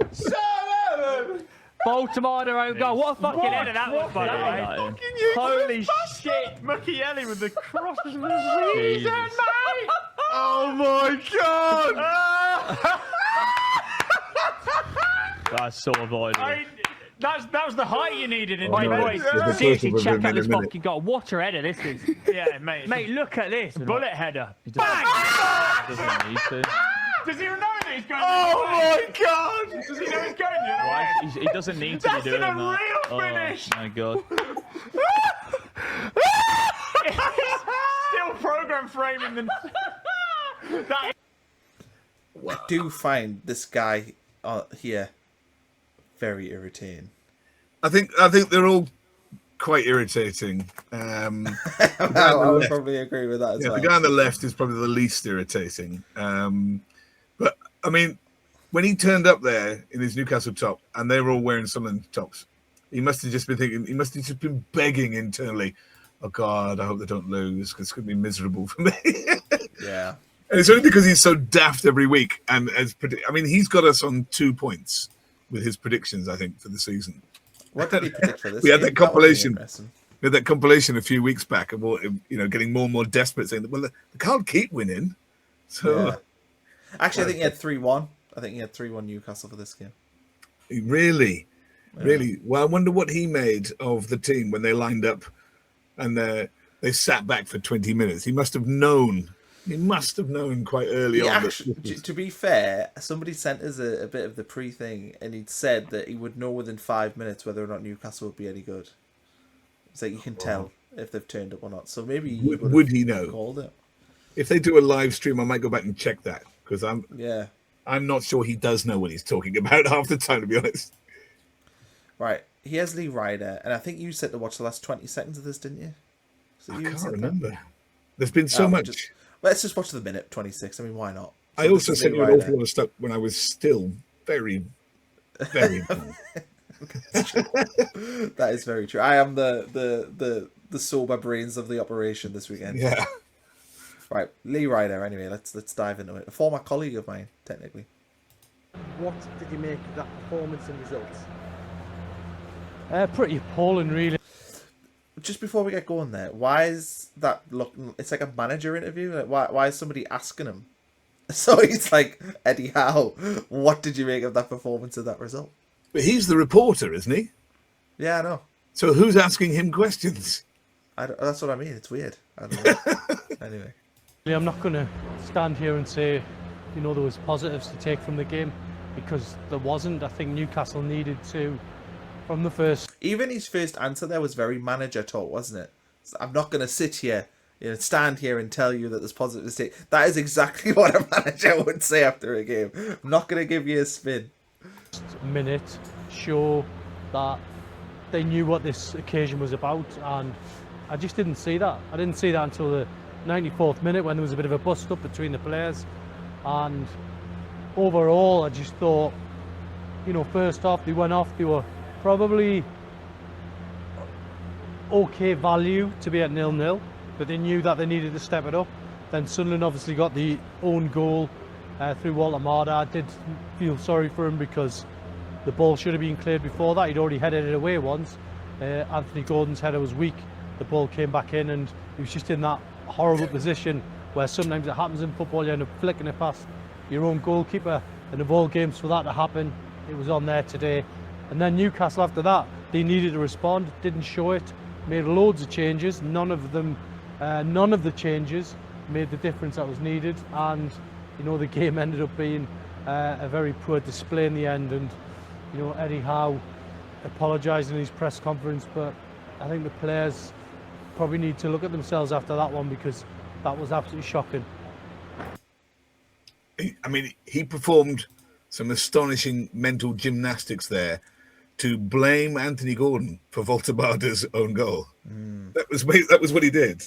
Baltimore their own goal. What a fucking header that was, by the way. Holy shit. Mucchielli with the cross of the season, mate. Oh my god! That's so avoidable. That was the height you needed in my voice. Seriously, check out this fucking goal. What a header this is. Yeah, mate. Mate, look at this. Bullet header. Bang! Doesn't need to. Does he know that he's going? Oh my god! Does he know he's going? He doesn't need to be doing that. That's a real finish. Oh my god. Still program framing the. I do find this guy here very irritating. I think they're all quite irritating. I would probably agree with that as well. The guy on the left is probably the least irritating. But I mean, when he turned up there in his Newcastle top and they were all wearing Sunderland tops, he must have just been thinking, he must have just been begging internally, oh God, I hope they don't lose because it's going to be miserable for me. Yeah. And it's only because he's so daft every week. And he's got us on 2 points with his predictions, I think, for the season. What did he predict for this? We had that compilation. We had that compilation a few weeks back of getting more and more desperate, saying that, well, they can't keep winning. So, yeah. Actually, I think he had 3-1. I think he had 3-1 Newcastle for this game. Really? Well, I wonder what he made of the team when they lined up and they sat back for 20 minutes. He must have known. He must have known quite early on. Actually, to be fair, somebody sent us a bit of the pre-thing, and he'd said that he would know within 5 minutes whether or not Newcastle would be any good. It's like you can tell if they've turned up or not. So maybe would he know? Called it. If they do a live stream, I might go back and check that because I'm not sure he does know what he's talking about half the time, to be honest. Right, he has Lee Ryder, and I think you said to watch the last 20 seconds of this, didn't you? I can't remember. There's been so much. Let's just watch the minute 26. I mean, why not? I also sent you an awful lot of stuff when I was still very, very. That is very true. I am the sober brains of the operation this weekend. Yeah. Right, Lee Ryder. Anyway, let's dive into it. A former colleague of mine, technically. What did you make of that performance and results? Pretty appalling, really. Just before we get going there, why is that look? It's like a manager interview. Like, why is somebody asking him? So he's like, Eddie Howe, what did you make of that performance and that result? But he's the reporter, isn't he? Yeah, I know. So who's asking him questions? That's what I mean. It's weird. I don't know. Anyway. I'm not going to stand here and say, there was positives to take from the game because there wasn't. I think Newcastle needed to, from the first. Even his first answer there was very manager talk, wasn't it? I'm not going to sit here, stand here and tell you that there's positives to take. That is exactly what a manager would say after a game. I'm not going to give you a spin. Minute show that they knew what this occasion was about, and I just didn't see that. I didn't see that until the 94th minute when there was a bit of a bust up between the players, and overall I just thought, first off they went off, they were probably okay value to be at 0-0, but they knew that they needed to step it up. Then Sunderland obviously got the own goal through Woltemade. I did feel sorry for him because the ball should have been cleared before that. He'd already headed it away once. Anthony Gordon's header was weak. The ball came back in and he was just in that horrible position where sometimes it happens in football. You end up flicking it past your own goalkeeper, and of all games for that to happen, it was on there today. And then Newcastle after that, they needed to respond, didn't show it, made loads of changes. None of the changes made the difference that was needed, and you know, the game ended up being a very poor display in the end. And you know, Eddie Howe apologised in his press conference, but I think the players probably need to look at themselves after that one, because that was absolutely shocking. I mean, he performed some astonishing mental gymnastics there to blame Anthony Gordon for Woltemade's own goal. That was what he did.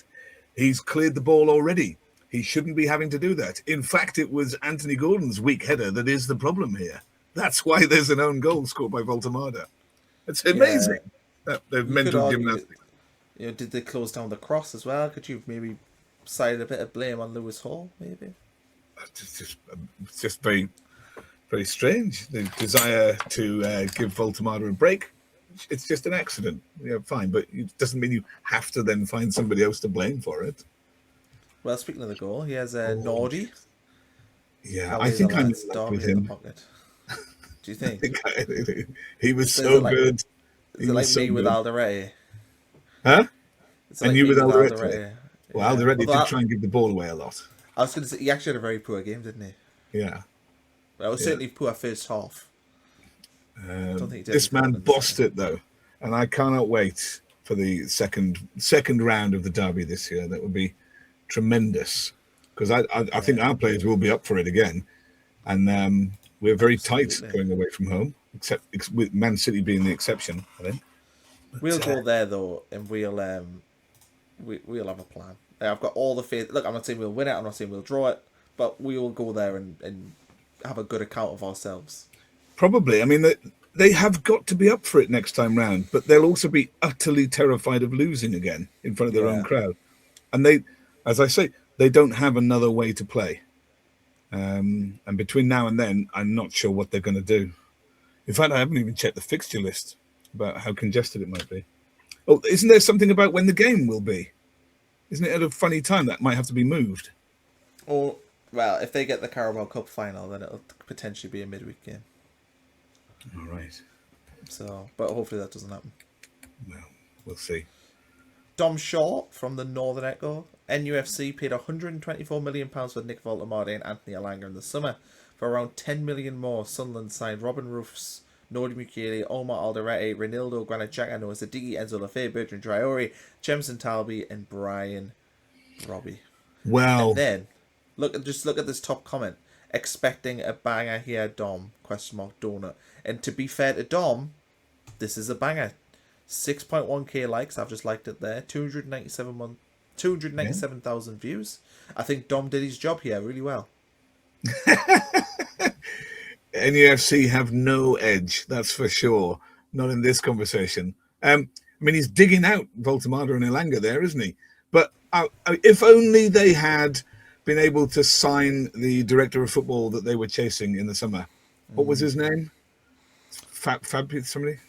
He's cleared the ball already. He shouldn't be having to do that. In fact, it was Anthony Gordon's weak header that is the problem here. That's why there's an own goal scored by Woltemade. It's amazing. The mental gymnastics. You know, did they close down the cross as well? Could you maybe sided a bit of blame on Lewis Hall, maybe? It's just very, very strange. The desire to give Woltemade a break. It's just an accident. Yeah, fine, but it doesn't mean you have to then find somebody else to blame for it. Well, speaking of the goal, he has a Nordy. Yeah, I think I'm in love with him. Do you think? He was so good. Is it like me with Alderete? Huh? And you with Alderete? Well, Alderete did try and give the ball away a lot. I was going to say, he actually had a very poor game, didn't he? Yeah. Well, it was certainly poor first half. I don't think this man bossed it, though. And I cannot wait for the second round of the derby this year. That would be tremendous. Because I think our players will be up for it again. And we're very tight going away from home, except with Man City being the exception, I think. We'll go there though, and we'll have a plan. I've got all the faith. Look, I'm not saying we'll win it. I'm not saying we'll draw it, but we will go there and have a good account of ourselves. Probably. I mean, they have got to be up for it next time round, but they'll also be utterly terrified of losing again in front of their own crowd. And they, as I say, they don't have another way to play. And between now and then, I'm not sure what they're going to do. In fact, I haven't even checked the fixture list about how congested it might be. Oh, isn't there something about when the game will be? Isn't it at a funny time that might have to be moved? Or, well, if they get the Carabao Cup final, then it'll potentially be a midweek game. All right. So, but hopefully that doesn't happen. Well, we'll see. Dom Shaw from the Northern Echo. NUFC paid £124 million for Nick Woltemade and Anthony Elanga in the summer. For around $10 million more, Sunlun signed Robin Roofs, Nordi Mukiele, Omar Alderete, Renildo, Granit Xhaka, Noah Sadiki, Enzo Lafay, Bertrand Traore, Jemson Talby, and Brian Robbie. Wow. And then, look at this top comment. Expecting a banger here, Dom, ? Donut. And to be fair to Dom, this is a banger. 6.1k likes, I've just liked it there. 297,000 views. I think Dom did his job here really well. NUFC have no edge, that's for sure. Not in this conversation. I mean, he's digging out Woltemade and Elanga there, isn't he? But if only they had been able to sign the director of football that they were chasing in the summer. What was his name? Fab somebody?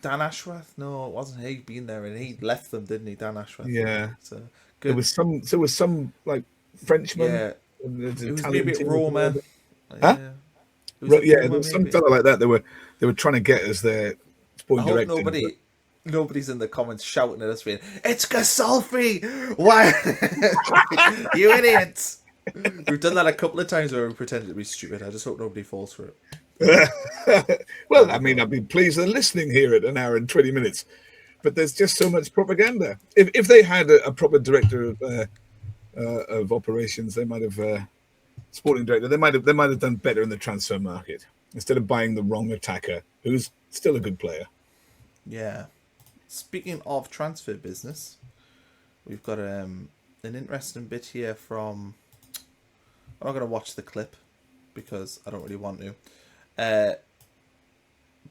Dan Ashworth? No, it wasn't. He'd been there and he left them, didn't he, Dan Ashworth? Yeah. So, good. There was some like Frenchman. Yeah. It was maybe Roma. Huh? Yeah, there was some fellow like that. They were trying to get as their sporting director. Nobody's in the comments shouting at us being, "It's Gasolfi! Why? You idiots!" We've done that a couple of times where we pretended to be stupid. I just hope nobody falls for it. Well, I mean, I'd be pleased they're listening here at an hour and 20 minutes. But there's just so much propaganda. If they had a proper director of operations, they might have sporting director. They might have done better in the transfer market instead of buying the wrong attacker, who's still a good player. Yeah. Speaking of transfer business, we've got an interesting bit here from. I'm not going to watch the clip because I don't really want to.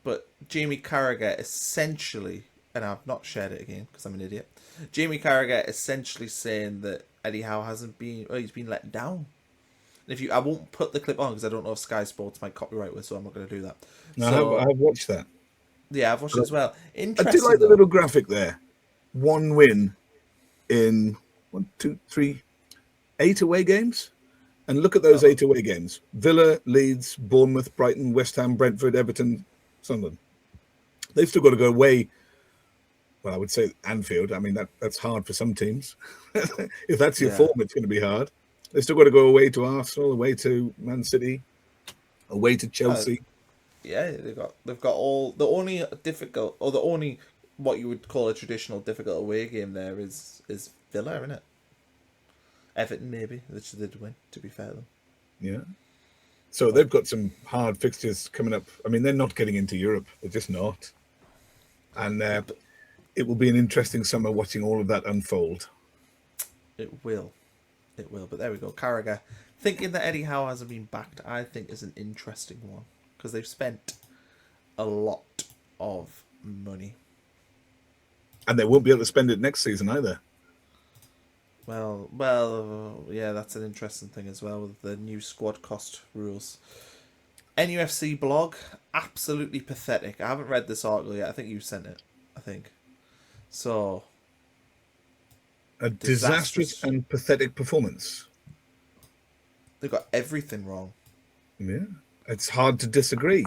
But Jamie Carragher essentially and I've not shared it again because I'm an idiot. Jamie Carragher essentially saying that Eddie Howe hasn't been, he's been let down. And I won't put the clip on because I don't know if Sky Sports might copyright with, so I'm not going to do that. No, So, I have watched that. Yeah, I've watched it as well. Interesting. I did like the little graphic there. 1 win in 1, 2, 3, 8 away games. And look at those 8 away games. Villa, Leeds, Bournemouth, Brighton, West Ham, Brentford, Everton, Sunderland. They've still got to go away. Well, I would say Anfield. I mean, that's hard for some teams. If that's your form, it's going to be hard. They've still got to go away to Arsenal, away to Man City, away to Chelsea. Yeah, they've got all the only difficult, or the only what you would call a traditional difficult away game there is Villa, isn't it? Everton maybe, which they did win. To be fair, to them. Yeah. So they've got some hard fixtures coming up. I mean, they're not getting into Europe. They're just not. And it will be an interesting summer watching all of that unfold. It will. But there we go. Carragher thinking that Eddie Howe hasn't been backed, I think, is an interesting one because they've spent a lot of money, and they won't be able to spend it next season either. Well, yeah, that's an interesting thing as well with the new squad cost rules. NUFC blog, absolutely pathetic. I haven't read this article yet. I think you sent it. I think so. A disastrous and pathetic performance. They got everything wrong. Yeah, it's hard to disagree.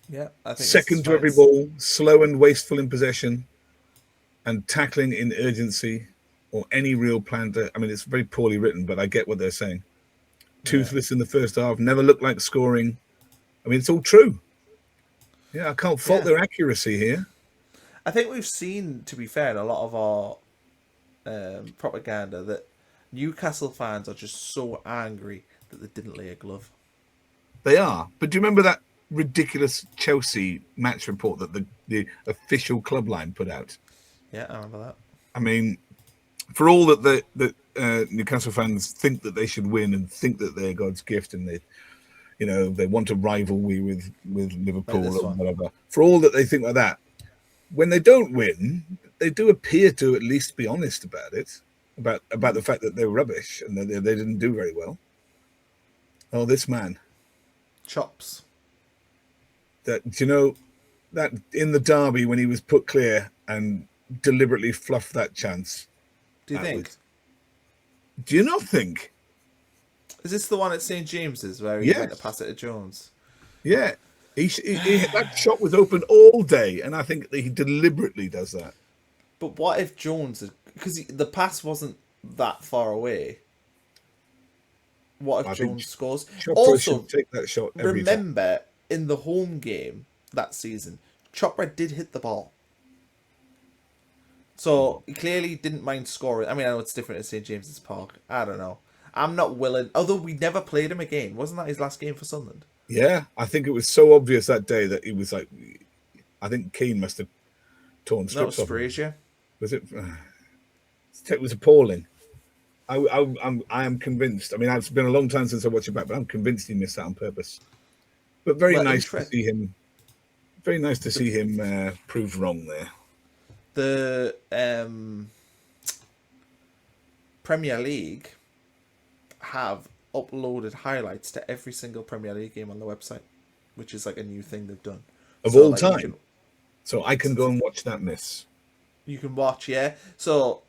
Yeah, I think second to every ball, slow and wasteful in possession, and tackling in urgency or any real plan to. I mean, it's very poorly written, but I get what they're saying. Toothless in the first half, never looked like scoring. I mean, it's all true. Yeah, I can't fault their accuracy here. I think we've seen, to be fair, in a lot of our propaganda that Newcastle fans are just so angry that they didn't lay a glove. They are. But do you remember that ridiculous Chelsea match report that the official club line put out? Yeah, I remember that. I mean, for all that the Newcastle fans think that they should win and think that they're God's gift and they want a rivalry with Liverpool or whatever. For all that they think like that, when they don't win, they do appear to at least be honest about it, about the fact that they're rubbish and that they didn't do very well. Oh, this man. Chops. Do you know that in the derby when he was put clear and deliberately fluffed that chance? Do you think? Do you not think? Is this the one at St James's where he went to pass it to Jones? Yeah. That shot was open all day, and I think that he deliberately does that. But what if Jones, because the pass wasn't that far away? What if Jones scores? Also, take that shot every remember time. In the home game that season, Chopra did hit the ball, so he clearly didn't mind scoring. I mean, I know it's different at St James's Park. I don't know. I'm not willing. Although we never played him again, wasn't that his last game for Sunderland? Yeah, I think it was so obvious that day that he was like, I think Keane must have torn strips off. Frazier. Was it? It was appalling. I am convinced. I mean, it's been a long time since I watched it back, but I'm convinced he missed that on purpose. But very nice to see him. Very nice to see him proved wrong there. The Premier League have uploaded highlights to every single Premier League game on the website, which is like a new thing they've done. Of all time. So I can go and watch that miss. You can watch, yeah. So,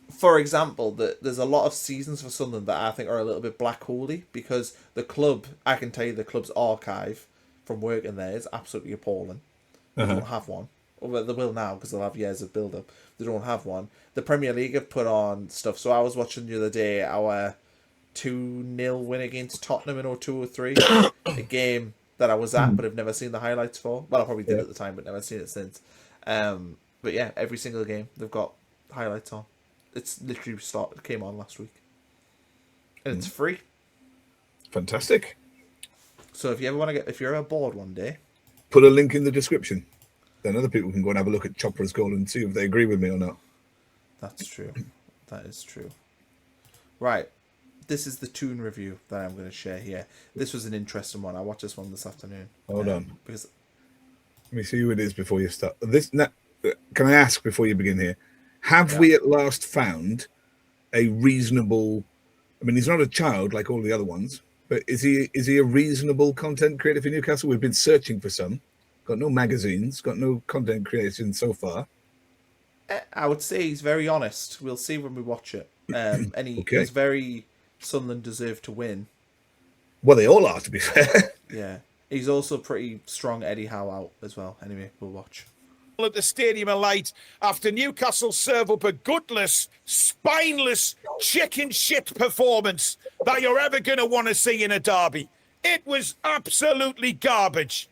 for example, there's a lot of seasons for Sunderland that I think are a little bit black holey because the club, I can tell you the club's archive from working there is absolutely appalling. They don't have one. Well, they will now because they'll have years of build-up. They don't have one. The Premier League have put on stuff. So I was watching the other day our 2-0 win against Tottenham in 02-03, a game that I was at but have never seen the highlights for. Well, I probably did at the time, but never seen it since. But yeah, every single game they've got highlights on. It's literally came on last week, and it's free. Fantastic. So if you ever want to if you're ever bored one day, put a link in the description. Then other people can go and have a look at Chopra's goal and see if they agree with me or not. That's true. That is true. Right. This is the Toon review that I'm going to share here. This was an interesting one. I watched this one this afternoon. Hold on. Because Let me see who it is before you start. Can I ask before you begin here? Have we at last found a reasonable? I mean, he's not a child like all the other ones, but is he a reasonable content creator for Newcastle? We've been searching for some. Got no magazines. Got no content creation so far. I would say he's very honest. We'll see when we watch it. And he's very Sunderland deserve to win. Well, they all are, to be fair. Yeah. He's also pretty strong Eddie Howe out as well. Anyway, we'll watch. At the Stadium of Light after Newcastle serve up a gutless, spineless, chicken shit performance that you're ever going to want to see in a derby. It was absolutely garbage.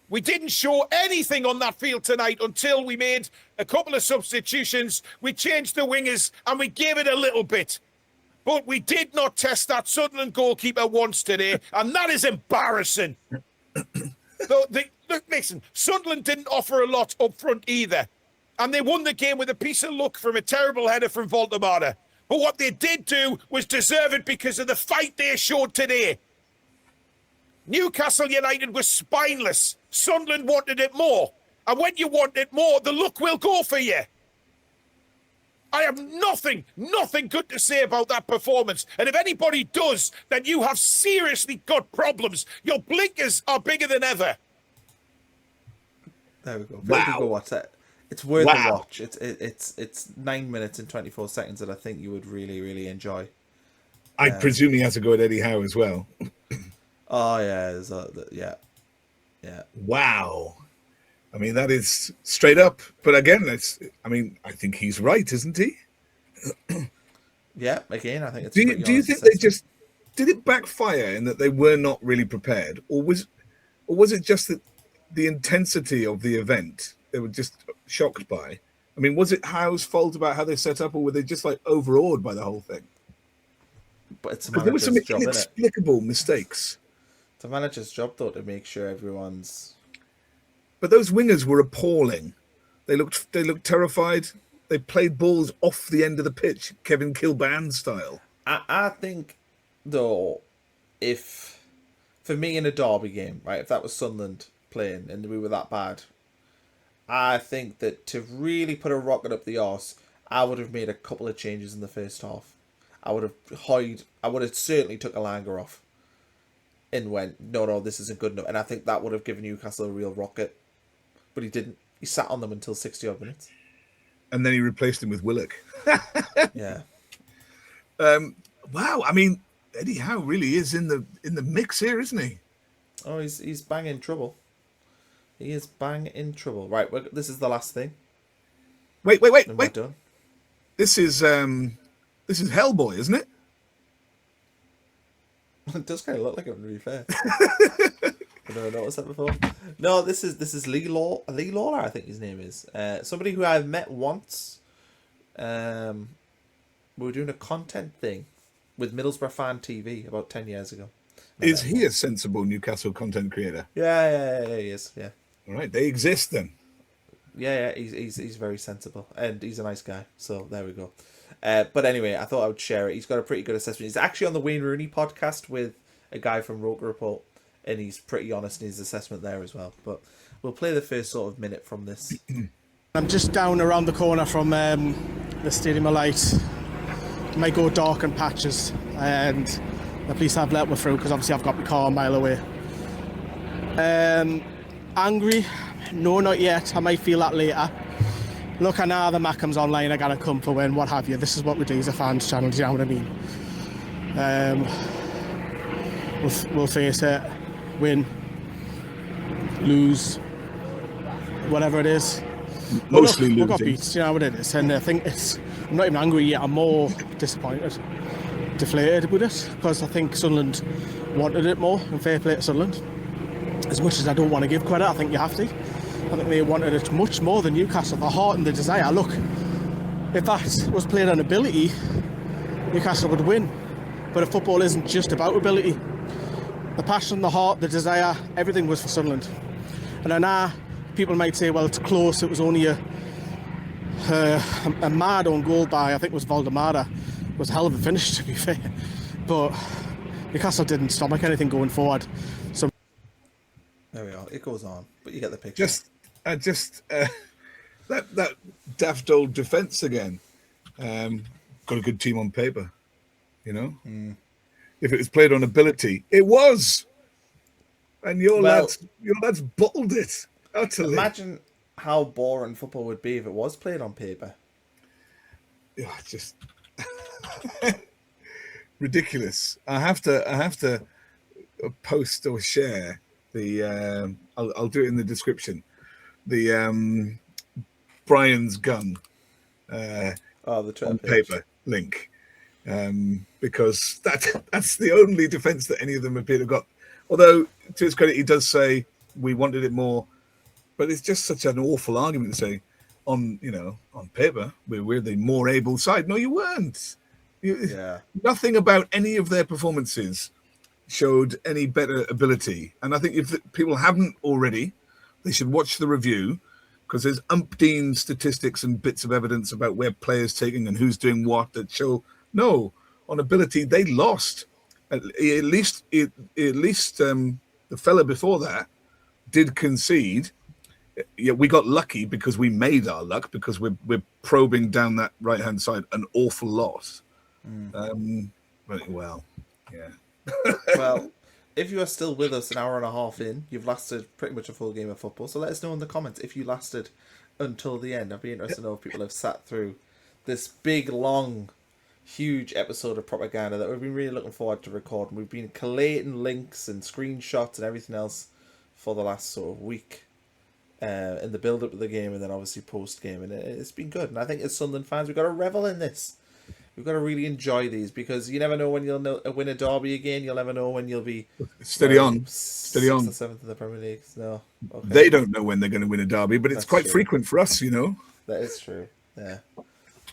We didn't show anything on that field tonight until we made a couple of substitutions. We changed the wingers and we gave it a little bit. But we did not test that Sunderland goalkeeper once today, and that is embarrassing. Look, listen, Sunderland didn't offer a lot up front either. And they won the game with a piece of luck from a terrible header from Woltemade. But what they did do was deserve it because of the fight they showed today. Newcastle United was spineless. Sunderland wanted it more. And when you want it more, the luck will go for you. I have nothing good to say about that performance. And if anybody does, then you have seriously got problems. Your blinkers are bigger than ever. There we go. Wow. Go watch that. It's worth a watch. It's 9 minutes and 24 seconds that I think you would really, really enjoy. I presume he has to go at Eddie Howe as well. Oh yeah, yeah. Wow. I mean, that is straight up. But again, I think he's right, isn't he? Yeah, again, I think it's. Do you think they just did it backfire in that they were not really prepared, or was it just that the intensity of the event they were just shocked by? I mean, was it Howe's fault about how they set up, or were they just like overawed by the whole thing? But it's there were some inexplicable mistakes. It's a manager's job, though, to make sure everyone's. But those wingers were appalling. They looked terrified. They played balls off the end of the pitch, Kevin Kilbane style. I think, though, if for me in a derby game, right, if that was Sunderland playing and we were that bad, I think that to really put a rocket up the arse, I would have made a couple of changes in the first half. I would have certainly took Alanga off and went, no, this isn't good enough. And I think that would have given Newcastle a real rocket. But he didn't. He sat on them until 60-odd minutes. And then he replaced him with Willock. Yeah. Wow. I mean, Eddie Howe really is in the mix here, isn't he? Oh, he's bang in trouble. He is bang in trouble. Right, this is the last thing. Wait. Done. This is Hellboy, isn't it? It does kind of look like it, to be fair. I never noticed that before. No, this is Lee Lawler, I think his name is. Somebody who I've met once. We were doing a content thing with Middlesbrough Fan TV about 10 years ago. Is he a sensible Newcastle content creator? Yeah, he is. Yeah. All right, they exist then. Yeah, he's very sensible and he's a nice guy. So there we go. But anyway, I thought I would share it. He's got a pretty good assessment. He's actually on the Wayne Rooney podcast with a guy from Roker Report, and he's pretty honest in his assessment there as well. But we'll play the first sort of minute from this. I'm just down around the corner from the Stadium of Light. It might go dark in patches, and the police have let me through because obviously I've got my car a mile away. Angry? No, not yet. I might feel that later. Look, I know the Mackems online, I gotta come for win, what have you. This is what we do as a fans channel, do you know what I mean? We'll face it, win, lose, whatever it is. Mostly losing. We got beat, you know what it is. And I think I'm not even angry yet, I'm more disappointed, deflated with it, because I think Sunderland wanted it more, and fair play to Sunderland. As much as I don't want to give credit, I think you have to. I think they wanted it much more than Newcastle, the heart and the desire. Look, if that was played on ability, Newcastle would win. But if football isn't just about ability, the passion, the heart, the desire, everything was for Sunderland. And I know people might say, well, it's close, it was only a mad own goal by, I think it was Woltemade. It was a hell of a finish, to be fair. But Newcastle didn't stomach anything going forward. So There we are. It goes on, but you get the picture. That daft old defence again. Got a good team on paper, you know. If it was played on ability, it was. And your lads bottled it utterly. Imagine how boring football would be if it was played on paper. Yeah, just ridiculous. I have to post or share the. I'll do it in the description. The Brian's gun. The Twitter on page. paper link, because that's the only defence that any of them appear to have got. Although to his credit, he does say we wanted it more, but it's just such an awful argument to say on paper we're the more able side. No, you weren't. Nothing about any of their performances showed any better ability. And I think if people haven't already, they should watch the review, because there's umpteen statistics and bits of evidence about where players taking and who's doing what that show no, on ability they lost. At least the fella before that did concede. Yeah, we got lucky because we made our luck, because we're probing down that right hand side an awful lot. Well, if you are still with us an hour and a half in, you've lasted pretty much a full game of football. So let us know in the comments if you lasted until the end. I'd be interested to know if people have sat through this big, long, huge episode of propaganda that we've been really looking forward to recording. We've been collating links and screenshots and everything else for the last sort of week in the build-up of the game, and then obviously post-game. And it's been good. And I think as Sunderland fans, we've got to revel in this. We've got to really enjoy these, because you never know when you'll win a derby again. You'll never know when you'll be steady on. 6th or 7th in the Premier League. No, okay. They don't know when they're going to win a derby, but it's quite true. frequent for us, you know. That is true. Yeah,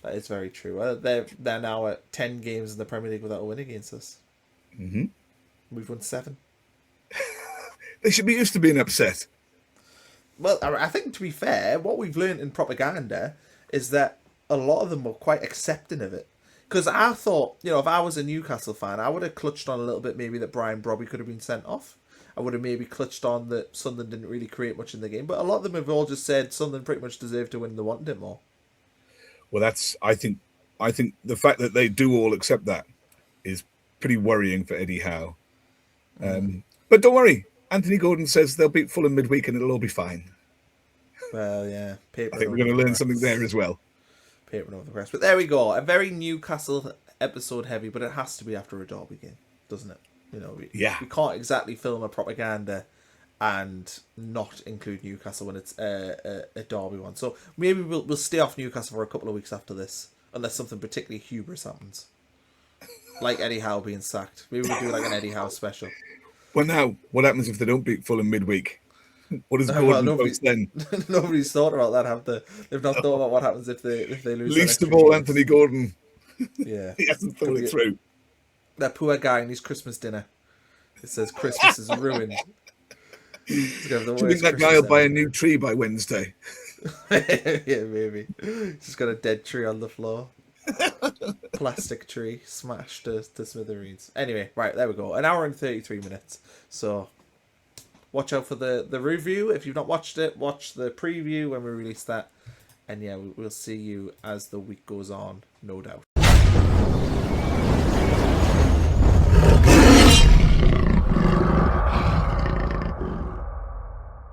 that is very true. Well, they're now at 10 games in the Premier League without a win against us. Mm-hmm. We've won 7. They should be used to being upset. Well, I think, to be fair, what we've learned in propaganda is that a lot of them were quite accepting of it. Because I thought, if I was a Newcastle fan, I would have clutched on a little bit maybe that Brian Brobby could have been sent off. I would have maybe clutched on that Sunderland didn't really create much in the game. But a lot of them have all just said Sunderland pretty much deserved to win and they wanted it more. Well, I think the fact that they do all accept that is pretty worrying for Eddie Howe. But don't worry. Anthony Gordon says they'll beat Fulham midweek and it'll all be fine. Well, yeah. I think we're going to learn something there as well. Papering over the rest. But there we go. A very Newcastle episode heavy, but it has to be after a derby game, doesn't it? We can't exactly film a propaganda and not include Newcastle when it's a derby one. So maybe we'll stay off Newcastle for a couple of weeks after this, unless something particularly hubris happens. Like Eddie Howe being sacked. Maybe we'll do like an Eddie Howe special. Well, now, what happens if they don't beat Fulham midweek? What does Gordon post then? Nobody's thought about that, have they? They've not thought about what happens if they lose. Least of all, Anthony Gordon. Yeah. He hasn't thought it through. That poor guy in his Christmas dinner. It says Christmas is ruined. Do you think that guy will buy a new tree by Wednesday? Yeah, maybe. Just got a dead tree on the floor. Plastic tree smashed to smithereens. Anyway, right, there we go. An hour and 33 minutes. So watch out for the review. If you've not watched it, watch the preview when we release that. And yeah, we'll see you as the week goes on, no doubt.